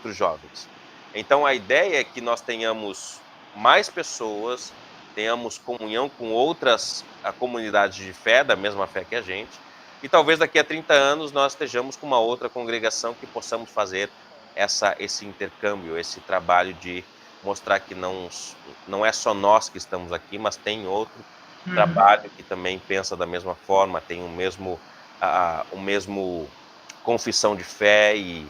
jovens. Então, a ideia é que nós tenhamos mais pessoas, tenhamos comunhão com outras comunidades de fé, da mesma fé que a gente, e talvez daqui a 30 anos nós estejamos com uma outra congregação que possamos fazer esse intercâmbio, esse trabalho de mostrar que não é só nós que estamos aqui, mas tem outro trabalho que também pensa da mesma forma, tem o mesmo confissão de fé, e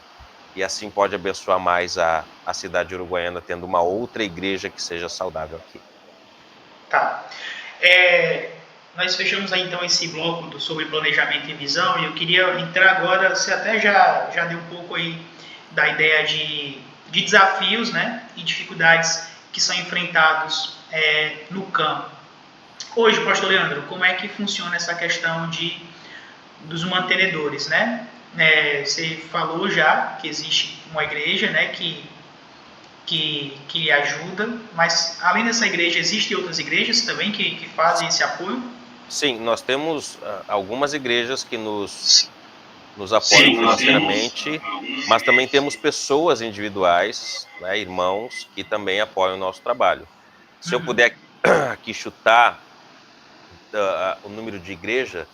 assim pode abençoar mais a cidade uruguaiana, tendo uma outra igreja que seja saudável aqui. Tá. Nós fechamos aí então esse bloco sobre planejamento e visão, e eu queria entrar agora, você até já deu um pouco aí da ideia de desafios, né, e dificuldades que são enfrentados no campo. Hoje, pastor Leandro, como é que funciona essa questão dos mantenedores, né? Você falou já que existe uma igreja, né, que ajuda, mas além dessa igreja, existem outras igrejas também que fazem esse apoio? Sim, nós temos algumas igrejas que nos apoiam financeiramente, mas também temos pessoas individuais, né, irmãos, que também apoiam o nosso trabalho. Se eu puder aqui chutar o número de igreja,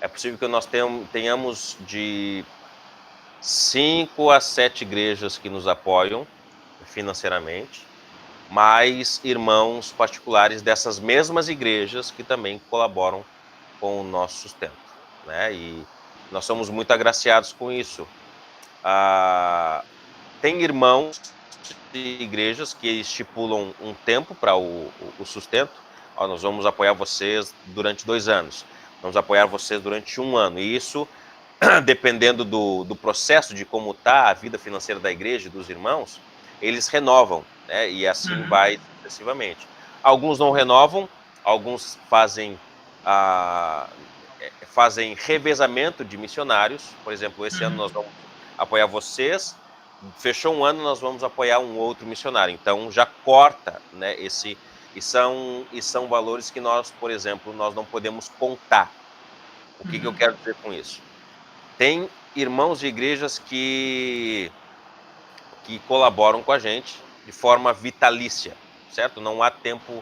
é possível que nós tenhamos de 5 a 7 igrejas que nos apoiam financeiramente, mais irmãos particulares dessas mesmas igrejas que também colaboram com o nosso sustento, né? E nós somos muito agraciados com isso. Tem irmãos de igrejas que estipulam um tempo para o sustento. Nós vamos apoiar vocês durante 2 anos, vamos apoiar vocês durante 1 ano, e isso, dependendo do processo, de como está a vida financeira da igreja e dos irmãos, eles renovam, né? E assim vai sucessivamente. Alguns não renovam, alguns fazem revezamento de missionários. Por exemplo, esse ano nós vamos apoiar vocês, fechou 1 ano, nós vamos apoiar um outro missionário. Então já corta, né, e são valores que nós, por exemplo, nós não podemos contar. O que eu quero dizer com isso? Tem irmãos de igrejas que colaboram com a gente de forma vitalícia, certo? Não há tempo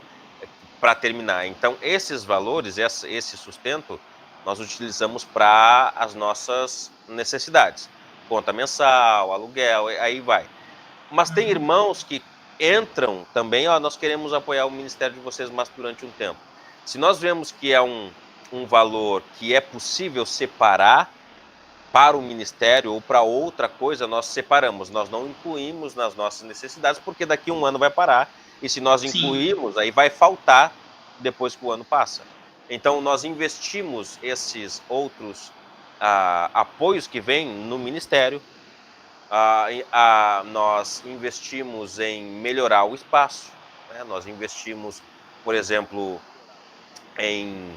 para terminar. Então, esses valores, esse sustento, nós utilizamos para as nossas necessidades. Conta mensal, aluguel, aí vai. Mas tem irmãos que entram também, nós queremos apoiar o ministério de vocês, mas durante um tempo. Se nós vemos que é um valor que é possível separar para o ministério ou para outra coisa, nós separamos, nós não incluímos nas nossas necessidades, porque daqui 1 ano vai parar, e se nós incluirmos, aí vai faltar depois que o ano passa. Então, nós investimos esses outros apoios que vêm no ministério, nós investimos em melhorar o espaço, né? Nós investimos, por exemplo, em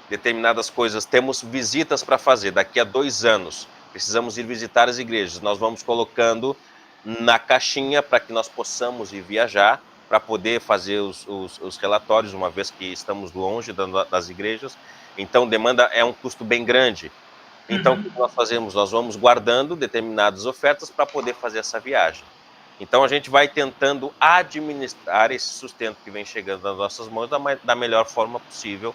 determinadas coisas. Temos visitas para fazer daqui a 2 anos, precisamos ir visitar as igrejas, nós vamos colocando na caixinha para que nós possamos ir viajar, para poder fazer os relatórios, uma vez que estamos longe das igrejas. Então, demanda é um custo bem grande. Então, o que nós fazemos? Nós vamos guardando determinadas ofertas para poder fazer essa viagem. Então, a gente vai tentando administrar esse sustento que vem chegando nas nossas mãos da melhor forma possível,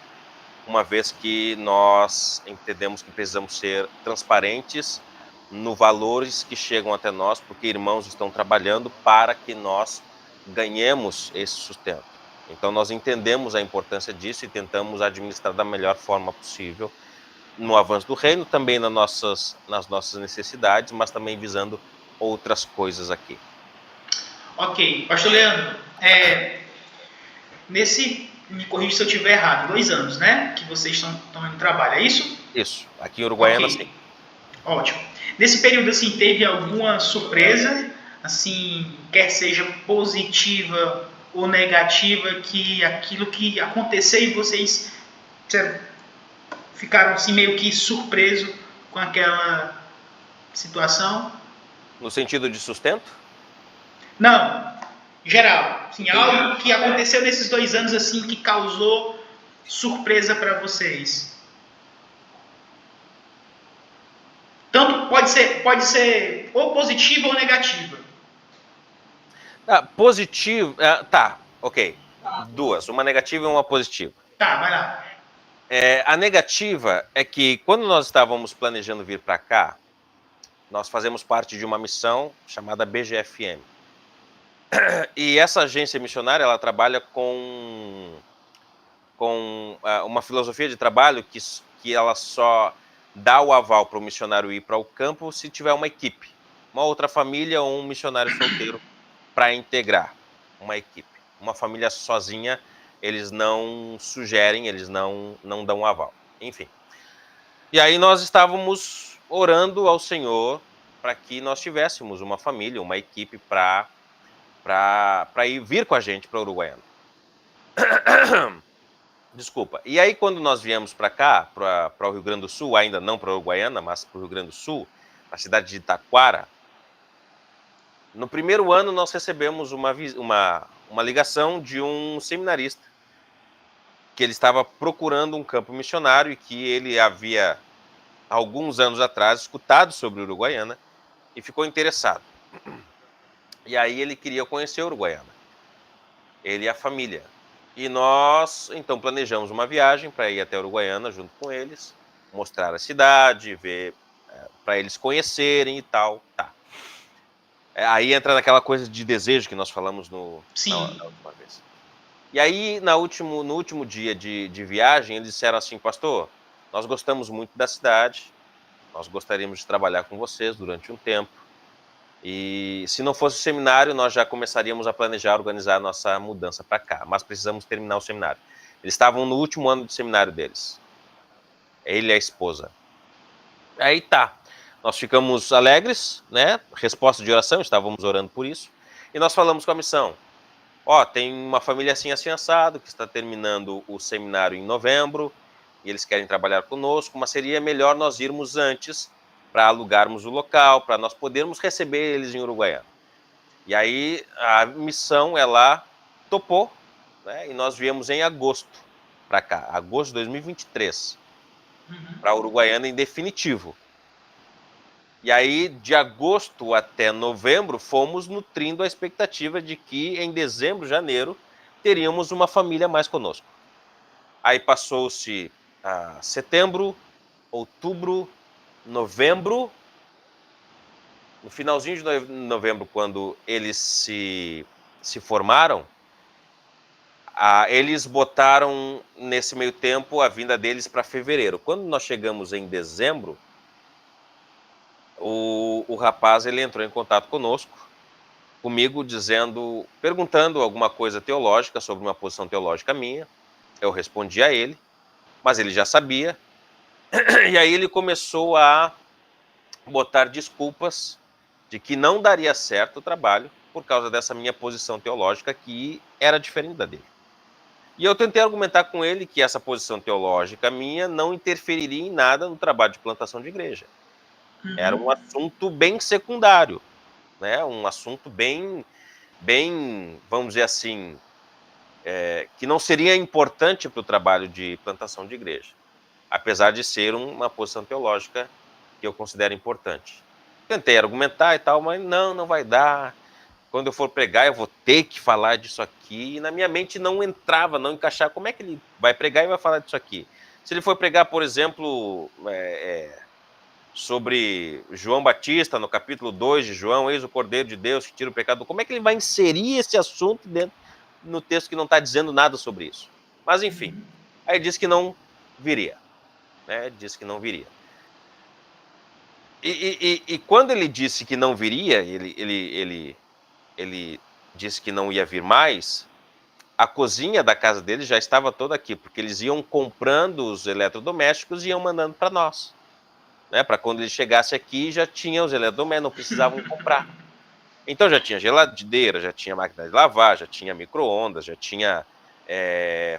uma vez que nós entendemos que precisamos ser transparentes nos valores que chegam até nós, porque irmãos estão trabalhando para que nós ganhemos esse sustento. Então, nós entendemos a importância disso e tentamos administrar da melhor forma possível, no avanço do reino, também nas nossas necessidades, mas também visando outras coisas aqui. Ok. Pastor Leandro, me corrija se eu estiver errado, 2 anos, né? Que vocês estão indo trabalho, é isso? Isso. Aqui em Uruguaiana, sim. Ótimo. Nesse período, assim, teve alguma surpresa, assim, quer seja positiva ou negativa, que aquilo que aconteceu e vocês ficaram, assim, meio que surpresos com aquela situação? No sentido de sustento? Não, geral. Assim, algo que aconteceu nesses 2 anos, assim, que causou surpresa para vocês. Tanto pode ser ou positiva ou negativa. Positivo, tá, ok. 2, uma negativa e uma positiva. Tá, vai lá. A negativa é que quando nós estávamos planejando vir para cá, nós fazemos parte de uma missão chamada BGFM. E essa agência missionária, ela trabalha com uma filosofia de trabalho que ela só dá o aval para o missionário ir para o campo se tiver uma equipe, uma outra família ou um missionário solteiro para integrar uma equipe. Uma família sozinha, eles não sugerem, eles não dão aval. Enfim. E aí nós estávamos orando ao Senhor para que nós tivéssemos uma família, uma equipe para vir com a gente para Uruguaiana. Desculpa. E aí, quando nós viemos para cá, para o Rio Grande do Sul, ainda não para Uruguaiana, mas para o Rio Grande do Sul, a cidade de Taquara. No primeiro ano, nós recebemos uma ligação de um seminarista que ele estava procurando um campo missionário e que ele havia, alguns anos atrás, escutado sobre Uruguaiana e ficou interessado. E aí ele queria conhecer Uruguaiana, ele e a família. E nós, então, planejamos uma viagem para ir até Uruguaiana junto com eles, mostrar a cidade, ver, para eles conhecerem e tal. Tá. Aí entra naquela coisa de desejo que nós falamos na última vez. E aí, no último dia de viagem, eles disseram assim: pastor, nós gostamos muito da cidade, nós gostaríamos de trabalhar com vocês durante um tempo, e se não fosse o seminário, nós já começaríamos a planejar, organizar a nossa mudança para cá, mas precisamos terminar o seminário. Eles estavam no último ano de seminário deles, ele e a esposa. Aí tá, nós ficamos alegres, né? Resposta de oração, estávamos orando por isso, e nós falamos com a missão: ó, tem uma família assim assado que está terminando o seminário em novembro e eles querem trabalhar conosco, mas seria melhor nós irmos antes para alugarmos o local, para nós podermos receber eles em Uruguaiana. E aí a missão, ela topou, né? E nós viemos em agosto para cá, agosto de 2023, para Uruguaiana em definitivo. E aí, de agosto até novembro, fomos nutrindo a expectativa de que em dezembro, janeiro, teríamos uma família mais conosco. Aí passou-se setembro, outubro, novembro. No finalzinho de novembro, quando eles se formaram, eles botaram, nesse meio tempo, a vinda deles para fevereiro. Quando nós chegamos em dezembro, o rapaz, ele entrou em contato comigo, perguntando alguma coisa teológica, sobre uma posição teológica minha. Eu respondi a ele, mas ele já sabia. E aí ele começou a botar desculpas de que não daria certo o trabalho por causa dessa minha posição teológica, que era diferente da dele. E eu tentei argumentar com ele que essa posição teológica minha não interferiria em nada no trabalho de plantação de igreja. Era um assunto bem secundário, né? Um assunto bem, vamos dizer assim, que não seria importante para o trabalho de plantação de igreja, apesar de ser uma posição teológica que eu considero importante. Tentei argumentar e tal, mas não vai dar. Quando eu for pregar, eu vou ter que falar disso aqui. E na minha mente não entrava, não encaixava. Como é que ele vai pregar e vai falar disso aqui? Se ele for pregar, por exemplo, sobre João Batista, no capítulo 2 de João, eis o Cordeiro de Deus que tira o pecado, como é que ele vai inserir esse assunto no texto que não está dizendo nada sobre isso? Mas enfim, aí disse que não viria, né? Disse que não viria. E quando ele disse que não viria, ele disse que não ia vir mais, a cozinha da casa dele já estava toda aqui, porque eles iam comprando os eletrodomésticos e iam mandando para nós. Né, para quando ele chegasse aqui, já tinha os eletrodomésticos, não precisavam comprar. Então já tinha geladeira, já tinha máquina de lavar, já tinha micro-ondas, já tinha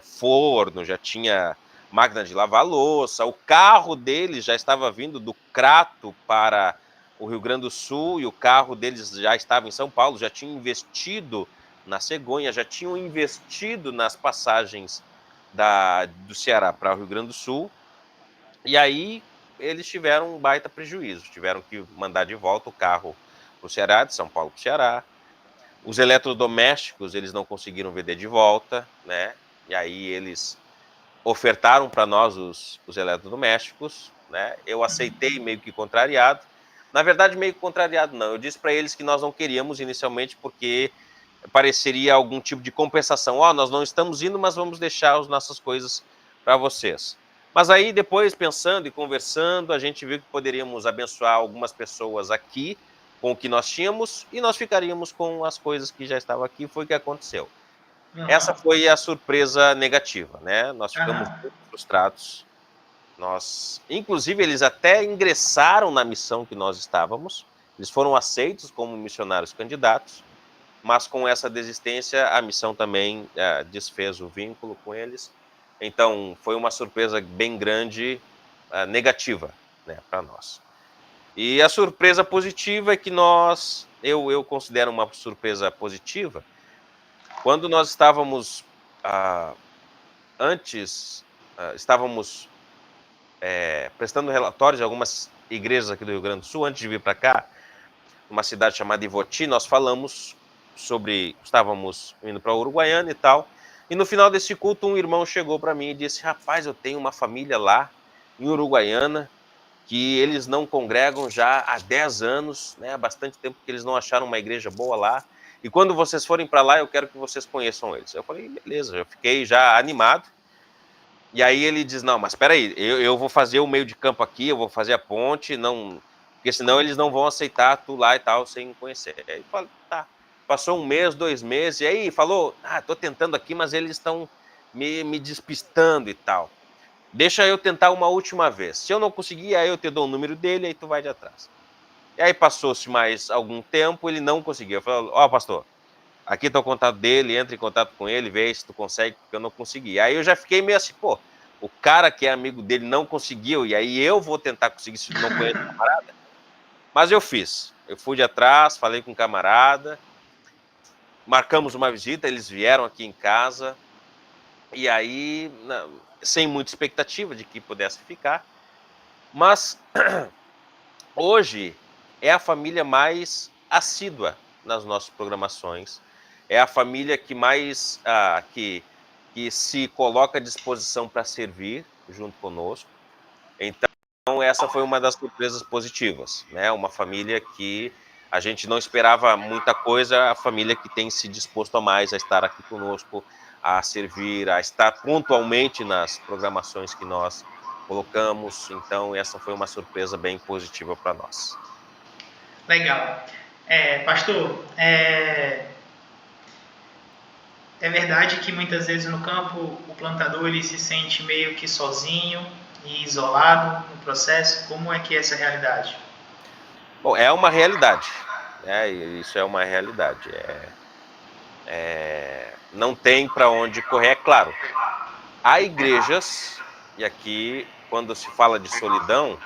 forno, já tinha máquina de lavar louça. O carro deles já estava vindo do Crato para o Rio Grande do Sul e o carro deles já estava em São Paulo, já tinham investido na cegonha, já tinham investido nas passagens do Ceará para o Rio Grande do Sul. E aí eles tiveram um baita prejuízo, tiveram que mandar de volta o carro para o Ceará, de São Paulo para o Ceará. Os eletrodomésticos eles não conseguiram vender de volta, né? E aí eles ofertaram para nós os eletrodomésticos, né? Eu aceitei meio que contrariado. Na verdade, meio que contrariado não. Eu disse para eles que nós não queríamos inicialmente porque pareceria algum tipo de compensação. Nós não estamos indo, mas vamos deixar as nossas coisas para vocês. Mas aí, depois, pensando e conversando, a gente viu que poderíamos abençoar algumas pessoas aqui com o que nós tínhamos e nós ficaríamos com as coisas que já estavam aqui. Foi o que aconteceu. Essa foi a surpresa negativa, né? Nós ficamos muito frustrados. Inclusive, eles até ingressaram na missão que nós estávamos. Eles foram aceitos como missionários candidatos, mas com essa desistência, a missão também desfez o vínculo com eles. Então, foi uma surpresa bem grande, negativa, né, para nós. E a surpresa positiva é que eu considero uma surpresa positiva, quando nós estávamos estávamos prestando relatórios de algumas igrejas aqui do Rio Grande do Sul, antes de vir para cá, numa cidade chamada Ivoti, nós falamos estávamos indo para Uruguaiana e tal, e no final desse culto um irmão chegou para mim e disse: rapaz, eu tenho uma família lá em Uruguaiana que eles não congregam já há 10 anos, né, há bastante tempo que eles não acharam uma igreja boa lá, e quando vocês forem para lá eu quero que vocês conheçam eles. Eu falei, beleza, eu fiquei já animado. E aí ele diz, não, mas espera aí, eu vou fazer o meio de campo aqui, eu vou fazer a ponte, não, porque senão eles não vão aceitar tu lá e tal, sem conhecer. Aí eu falei, tá. Passou 1 mês, 2 meses, e aí falou, tô tentando aqui, mas eles estão me despistando e tal. Deixa eu tentar uma última vez. Se eu não conseguir, aí eu te dou o número dele, aí tu vai de atrás. E aí passou-se mais algum tempo, ele não conseguiu. Eu falei, pastor, aqui está o contato dele, entra em contato com ele, vê se tu consegue, porque eu não consegui. Aí eu já fiquei meio assim, o cara que é amigo dele não conseguiu, e aí eu vou tentar conseguir se não conheço o camarada. Mas eu fiz. Eu fui de atrás, falei com o camarada, marcamos uma visita, eles vieram aqui em casa, e aí, sem muita expectativa de que pudesse ficar, mas hoje é a família mais assídua nas nossas programações, é a família que mais que se coloca à disposição para servir junto conosco. Então essa foi uma das surpresas positivas, né? Uma família que a gente não esperava muita coisa, a família que tem se disposto a mais a estar aqui conosco, a servir, a estar pontualmente nas programações que nós colocamos. Então essa foi uma surpresa bem positiva para nós. Legal. Pastor, é verdade que muitas vezes no campo o plantador ele se sente meio que sozinho e isolado no processo. Como é que é essa realidade? Bom, é uma realidade, né? Isso é uma realidade. Não tem para onde correr, é claro. Há igrejas, e aqui, quando se fala de solidão,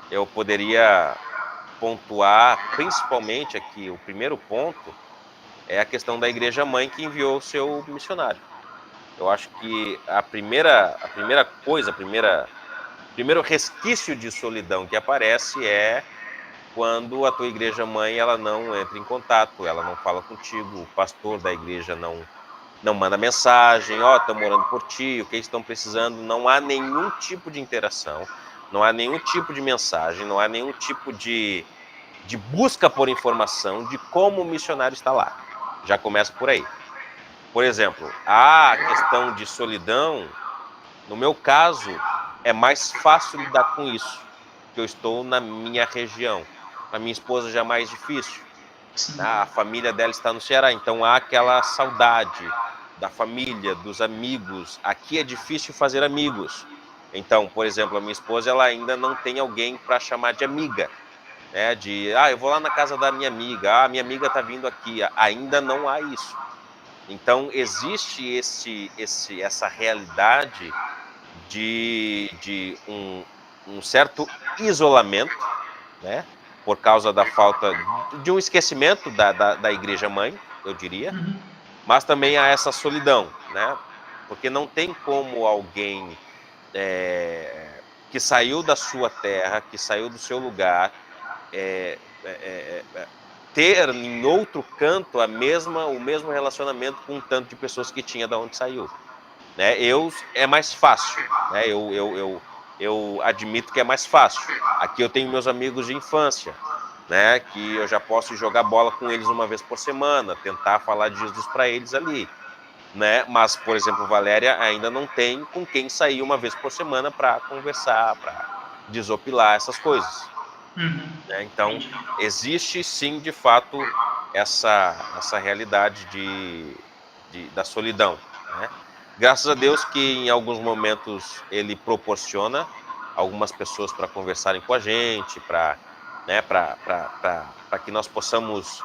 eu poderia pontuar, principalmente aqui, o primeiro ponto é a questão da igreja mãe que enviou o seu missionário. Eu acho que o primeiro resquício de solidão que aparece é quando a tua igreja mãe ela não entra em contato, ela não fala contigo, o pastor da igreja não manda mensagem, estamos orando por ti, o que estão precisando, não há nenhum tipo de interação, não há nenhum tipo de mensagem, não há nenhum tipo de busca por informação de como o missionário está lá. Já começa por aí. Por exemplo, a questão de solidão, no meu caso, é mais fácil lidar com isso, porque eu estou na minha região. A minha esposa já é mais difícil. A família dela está no Ceará, então há aquela saudade da família, dos amigos. Aqui é difícil fazer amigos. Então, por exemplo, a minha esposa ela ainda não tem alguém para chamar de amiga, né? Eu vou lá na casa da minha amiga, minha amiga está vindo aqui. Ainda não há isso. Então existe essa realidade de um certo isolamento, né? Por causa da falta de um esquecimento da igreja mãe, eu diria, mas também há essa solidão, né? Porque não tem como alguém que saiu da sua terra, que saiu do seu lugar, ter em outro canto o mesmo relacionamento com um tanto de pessoas que tinha da onde saiu, né? É mais fácil, né? Eu admito que é mais fácil. Aqui eu tenho meus amigos de infância, né? Que eu já posso jogar bola com eles uma vez por semana, tentar falar de Jesus para eles ali, né? Mas, por exemplo, Valéria ainda não tem com quem sair uma vez por semana para conversar, para desopilar essas coisas. Né? Então, existe sim, de fato, essa realidade da solidão, né? Graças a Deus que em alguns momentos ele proporciona algumas pessoas para conversarem com a gente, para que nós possamos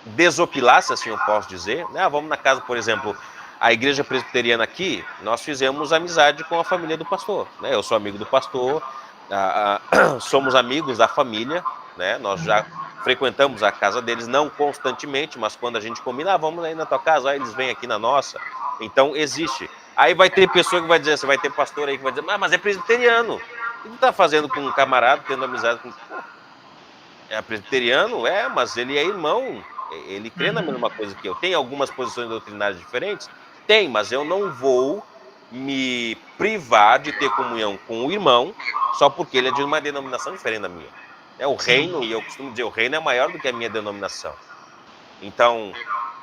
desopilar, se assim eu posso dizer, né? Vamos na casa, por exemplo, a igreja presbiteriana aqui, nós fizemos amizade com a família do pastor, né? Eu sou amigo do pastor, somos amigos da família, né? Nós já frequentamos a casa deles, não constantemente, mas quando a gente combina, vamos aí na tua casa, aí eles vêm aqui na nossa. Então, existe. Aí vai ter pessoa que vai dizer, você vai ter pastor aí que vai dizer, mas é presbiteriano. O que tu tá fazendo com um camarada, tendo amizade com... Pô, é presbiteriano? É, mas ele é irmão. Ele crê na mesma coisa que eu. Tem algumas posições doutrinárias diferentes? Tem, mas eu não vou me privar de ter comunhão com o irmão só porque ele é de uma denominação diferente da minha. É o reino, e eu costumo dizer, o reino é maior do que a minha denominação. Então,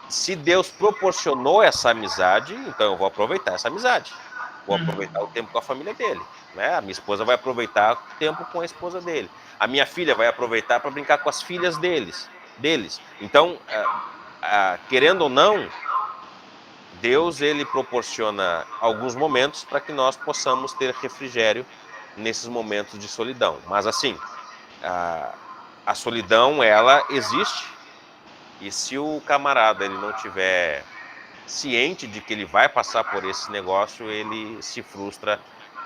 se Deus proporcionou essa amizade, então eu vou aproveitar essa amizade. Vou aproveitar o tempo com a família dele. Né? A minha esposa vai aproveitar o tempo com a esposa dele. A minha filha vai aproveitar para brincar com as filhas deles. Então, querendo ou não, Deus ele proporciona alguns momentos para que nós possamos ter refrigério nesses momentos de solidão. Mas assim, a solidão ela existe, e se o camarada ele não tiver ciente de que ele vai passar por esse negócio, ele se frustra,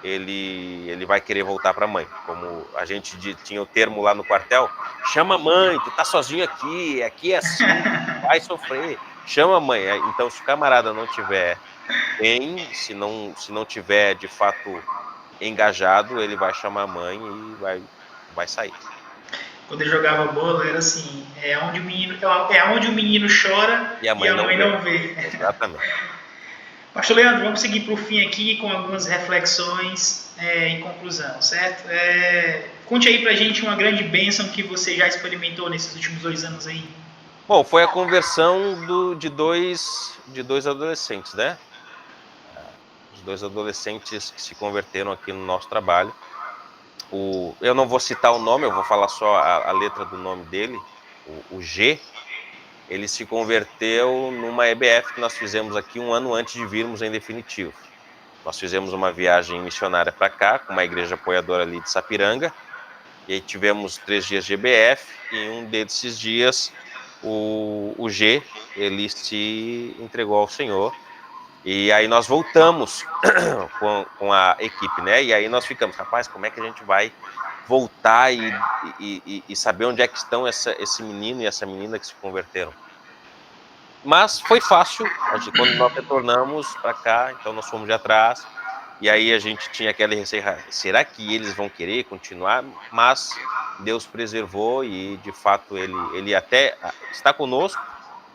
ele vai querer voltar para a mãe. Como a gente tinha o termo lá no quartel, chama a mãe, tu tá sozinho aqui é assim, vai sofrer, chama a mãe. Então, se o camarada não tiver bem, se não tiver de fato engajado, ele vai chamar a mãe e vai sair. Quando eu jogava bola, era assim, é onde o menino chora e a mãe não vê. Exatamente. Pastor Leandro, vamos seguir para o fim aqui com algumas reflexões em conclusão, certo? Conte aí para a gente uma grande bênção que você já experimentou nesses últimos 2 anos aí. Bom, foi a conversão de dois adolescentes, né? Os 2 adolescentes que se converteram aqui no nosso trabalho. Eu não vou citar o nome, eu vou falar só a letra do nome dele, o G. Ele se converteu numa EBF que nós fizemos aqui 1 ano antes de virmos em definitivo. Nós fizemos uma viagem missionária para cá, com uma igreja apoiadora ali de Sapiranga, e aí tivemos 3 dias de EBF, e em um desses dias o G, ele se entregou ao Senhor, e aí nós voltamos com a equipe, né? E aí nós ficamos, rapaz, como é que a gente vai voltar e saber onde é que estão esse menino e essa menina que se converteram? Mas foi fácil, quando nós retornamos para cá, então nós fomos de atrás, e aí a gente tinha aquele receio, será que eles vão querer continuar? Mas Deus preservou e, de fato, ele até está conosco,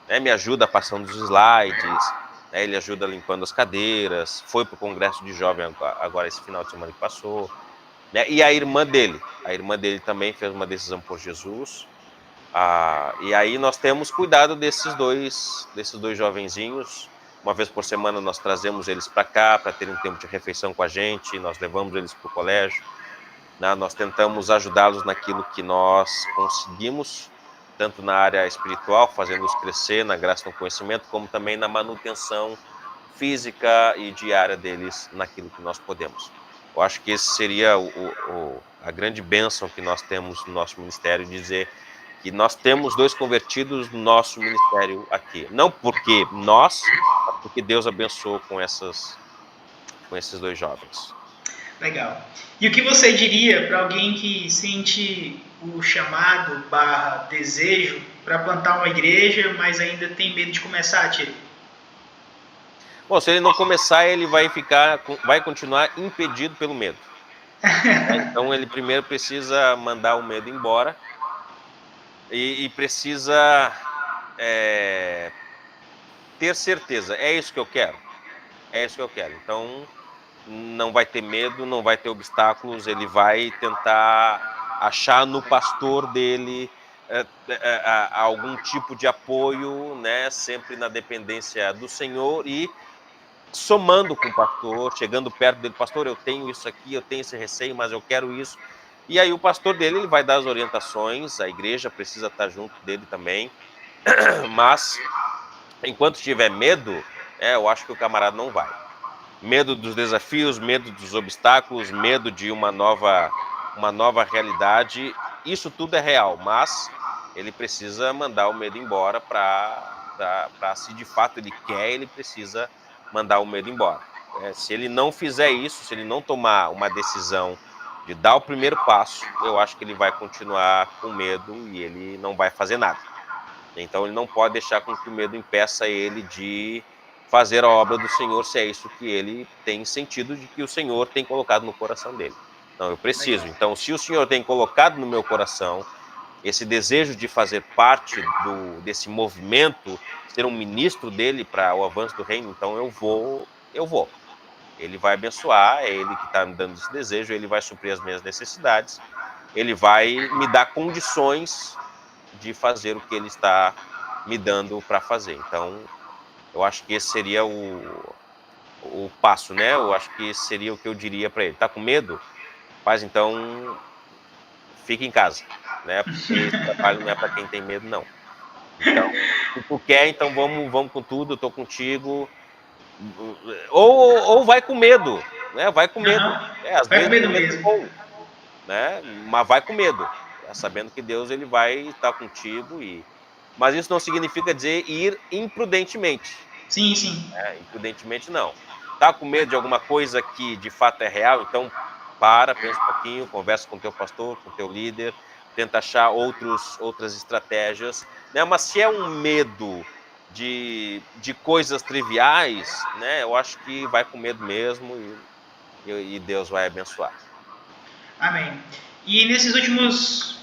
né, me ajuda passando os slides, né, ele ajuda limpando as cadeiras, foi para o congresso de jovem agora esse final de semana que passou, né, e a irmã dele também fez uma decisão por Jesus. E aí nós temos cuidado desses dois jovenzinhos. Uma vez por semana nós trazemos eles para cá para terem um tempo de refeição com a gente, nós levamos eles para o colégio, né? Nós tentamos ajudá-los naquilo que nós conseguimos, tanto na área espiritual, fazendo-os crescer na graça e no conhecimento, como também na manutenção física e diária deles naquilo que nós podemos. Eu acho que esse seria a grande bênção que nós temos no nosso ministério, dizer que nós temos 2 convertidos no nosso ministério aqui. Não porque nós, mas porque Deus abençoou com esses 2 jovens. Legal. E o que você diria para alguém que sente o chamado / desejo para plantar uma igreja, mas ainda tem medo de começar, Tio? Bom, se ele não começar, ele vai continuar impedido pelo medo. Então ele primeiro precisa mandar o medo embora, e precisa ter certeza, é isso que eu quero. Então, não vai ter medo, não vai ter obstáculos, ele vai tentar achar no pastor dele algum tipo de apoio, né, sempre na dependência do Senhor e somando com o pastor, chegando perto dele, pastor, eu tenho isso aqui, eu tenho esse receio, mas eu quero isso. E aí o pastor dele ele vai dar as orientações, a igreja precisa estar junto dele também, mas enquanto tiver medo, eu acho que o camarada não vai. Medo dos desafios, medo dos obstáculos, medo de uma nova realidade, isso tudo é real, mas ele precisa mandar o medo embora para se de fato ele quer, ele precisa mandar o medo embora. Se ele não fizer isso, se ele não tomar uma decisão de dar o primeiro passo, eu acho que ele vai continuar com medo e ele não vai fazer nada. Então ele não pode deixar com que o medo impeça ele de fazer a obra do Senhor, se é isso que ele tem sentido de que o Senhor tem colocado no coração dele. Não, eu preciso. Legal. Então, se o Senhor tem colocado no meu coração esse desejo de fazer parte desse movimento, ser um ministro dele para o avanço do reino, então eu vou. Ele vai abençoar, é ele que está me dando esse desejo, ele vai suprir as minhas necessidades, ele vai me dar condições de fazer o que ele está me dando para fazer. Então, eu acho que esse seria o passo, né? Eu acho que esse seria o que eu diria para ele. Tá com medo? Mas então, fica em casa, né? Porque esse trabalho não é para quem tem medo, não. Então, se tu quer, então vamos com tudo, eu tô contigo. Ou vai com medo, né? Vai com medo. Às Vai com vezes medo o medo é mesmo. bom, né? Mas vai com medo, sabendo que Deus ele vai estar contigo mas isso não significa dizer ir imprudentemente. Sim, sim. Imprudentemente não. Tá com medo de alguma coisa que de fato é real, então pensa um pouquinho, conversa com o teu pastor, com o teu líder, tenta achar outras estratégias, né? Mas se é um medo de coisas triviais, né? Eu acho que vai com medo mesmo e Deus vai abençoar. Amém. E nesses últimos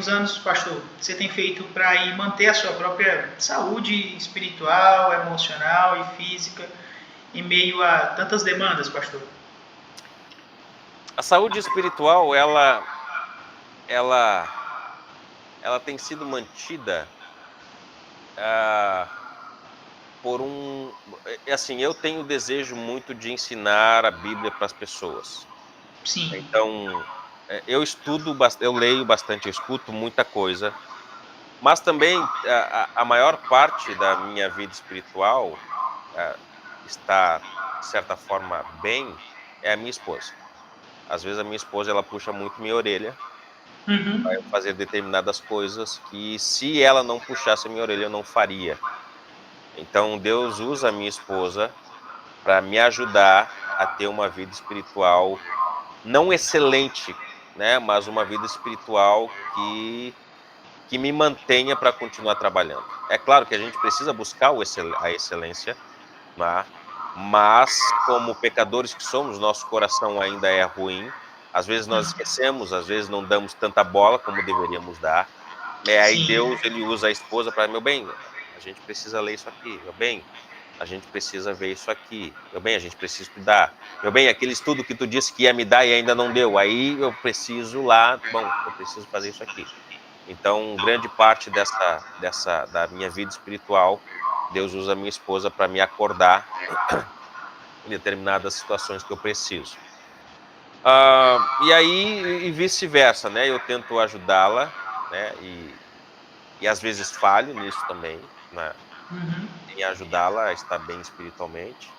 anos, pastor, você tem feito para manter a sua própria saúde espiritual, emocional e física em meio a tantas demandas, pastor? A saúde espiritual, ela tem sido mantida por assim, eu tenho o desejo muito de ensinar a Bíblia para as pessoas. Sim. Então, eu estudo, eu leio bastante, eu escuto muita coisa, mas também a maior parte da minha vida espiritual está, de certa forma, bem, é a minha esposa. Às vezes a minha esposa, ela puxa muito minha orelha para eu fazer determinadas coisas que, se ela não puxasse a minha orelha, eu não faria. Então, Deus usa a minha esposa para me ajudar a ter uma vida espiritual não excelente, né, mas uma vida espiritual que me mantenha para continuar trabalhando. É claro que a gente precisa buscar a excelência, né, mas como pecadores que somos, nosso coração ainda é ruim, às vezes nós esquecemos, às vezes não damos tanta bola como deveríamos dar. Aí Sim. Deus ele usa a esposa para, meu bem, a gente precisa ler isso aqui, meu bem, a gente precisa ver isso aqui, meu bem, a gente precisa estudar, meu bem, aquele estudo que tu disse que ia me dar e ainda não deu, aí eu preciso eu preciso fazer isso aqui. Então, grande parte da minha vida espiritual, Deus usa a minha esposa para me acordar em determinadas situações que eu preciso. E aí, e vice-versa, né? Eu tento ajudá-la, né? E às vezes falho nisso também, né? Em ajudá-la a estar bem espiritualmente.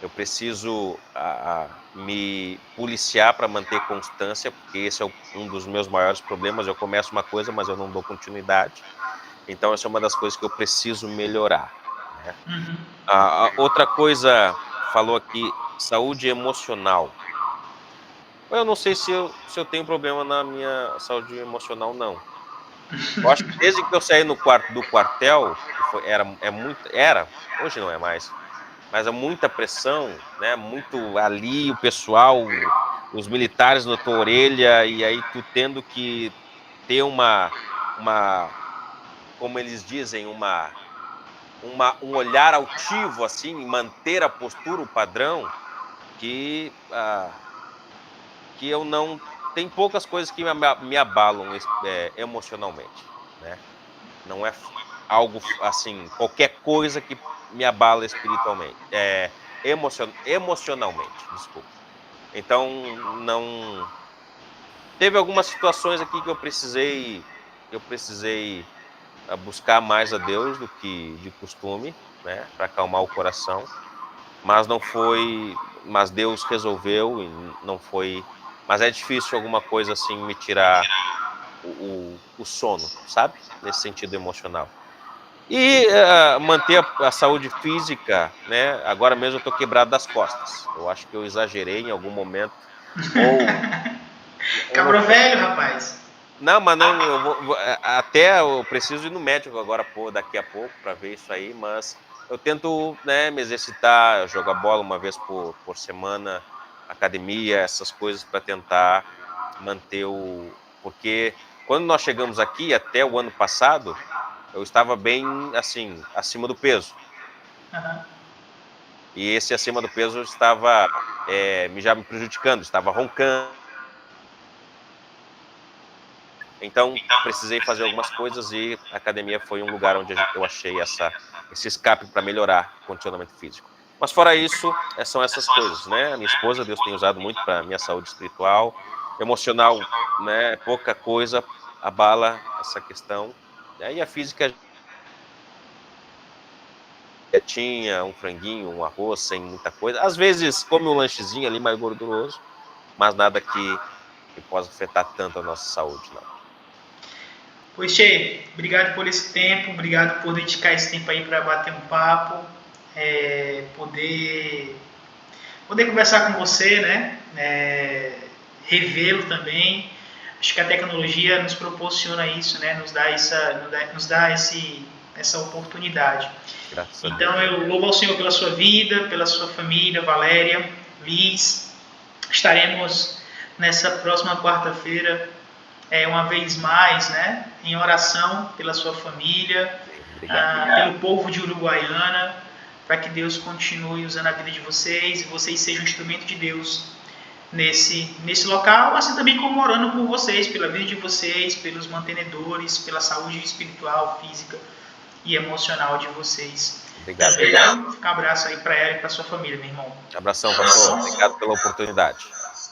Eu preciso me policiar para manter constância, porque esse é um dos meus maiores problemas. Eu começo uma coisa, mas eu não dou continuidade. Então, essa é uma das coisas que eu preciso melhorar, né? Outra coisa, falou aqui, saúde emocional. Eu não sei se eu tenho problema na minha saúde emocional, não. Eu acho que desde que eu saí do quartel, que hoje não é mais, mas há muita pressão, né? Muito ali, o pessoal, os militares na tua orelha, e aí tu tendo que ter como eles dizem, um olhar altivo, assim, manter a postura, o padrão, que eu não. Tem poucas coisas que me abalam emocionalmente, né? Não é algo assim, qualquer coisa que me abala espiritualmente, emocionalmente, desculpa. Então, não. Teve algumas situações aqui que eu precisei buscar mais a Deus do que de costume, né, para acalmar o coração, mas não foi, mas Deus resolveu e não foi, mas é difícil alguma coisa assim me tirar o sono, sabe? Nesse sentido emocional. E manter a saúde física, né? Agora mesmo eu tô quebrado das costas. Eu acho que eu exagerei em algum momento Cabra velho, rapaz. Não, mas não, eu preciso ir no médico agora, daqui a pouco, para ver isso aí, mas eu tento, né, me exercitar, jogar bola uma vez por semana, academia, essas coisas para tentar manter porque quando nós chegamos aqui, até o ano passado, eu estava bem, assim, acima do peso. Uhum. E esse acima do peso estava já me prejudicando, estava roncando. Então, precisei fazer algumas coisas e a academia foi um lugar onde eu achei esse escape para melhorar o condicionamento físico. Mas fora isso, são essas coisas, né? A minha esposa, Deus tem usado muito para minha saúde espiritual, emocional, né? Pouca coisa abala essa questão. E a física tinha um franguinho, um arroz, sem muita coisa. Às vezes come um lanchezinho ali mais gorduroso, mas nada que possa afetar tanto a nossa saúde, não. Pois, Che, obrigado por esse tempo, obrigado por dedicar esse tempo aí para bater um papo, poder conversar com você, né? Revê-lo também. Acho que a tecnologia nos proporciona isso, né? Nos dá essa oportunidade. Graças a Então, Deus. eu louvo ao Senhor pela sua vida, pela sua família, Valéria, Liz. Estaremos nessa próxima quarta-feira, uma vez mais, né, em oração pela sua família, pelo povo de Uruguaiana, para que Deus continue usando a vida de vocês e vocês sejam um instrumento de Deus nesse local, assim também como orando por vocês, pela vida de vocês, pelos mantenedores, pela saúde espiritual, física e emocional de vocês. Obrigado. Um abraço aí para ela e para sua família, meu irmão. Abração, pastor. Obrigado pela oportunidade.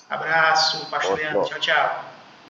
Abraço, pastor Leandro. Tchau, tchau.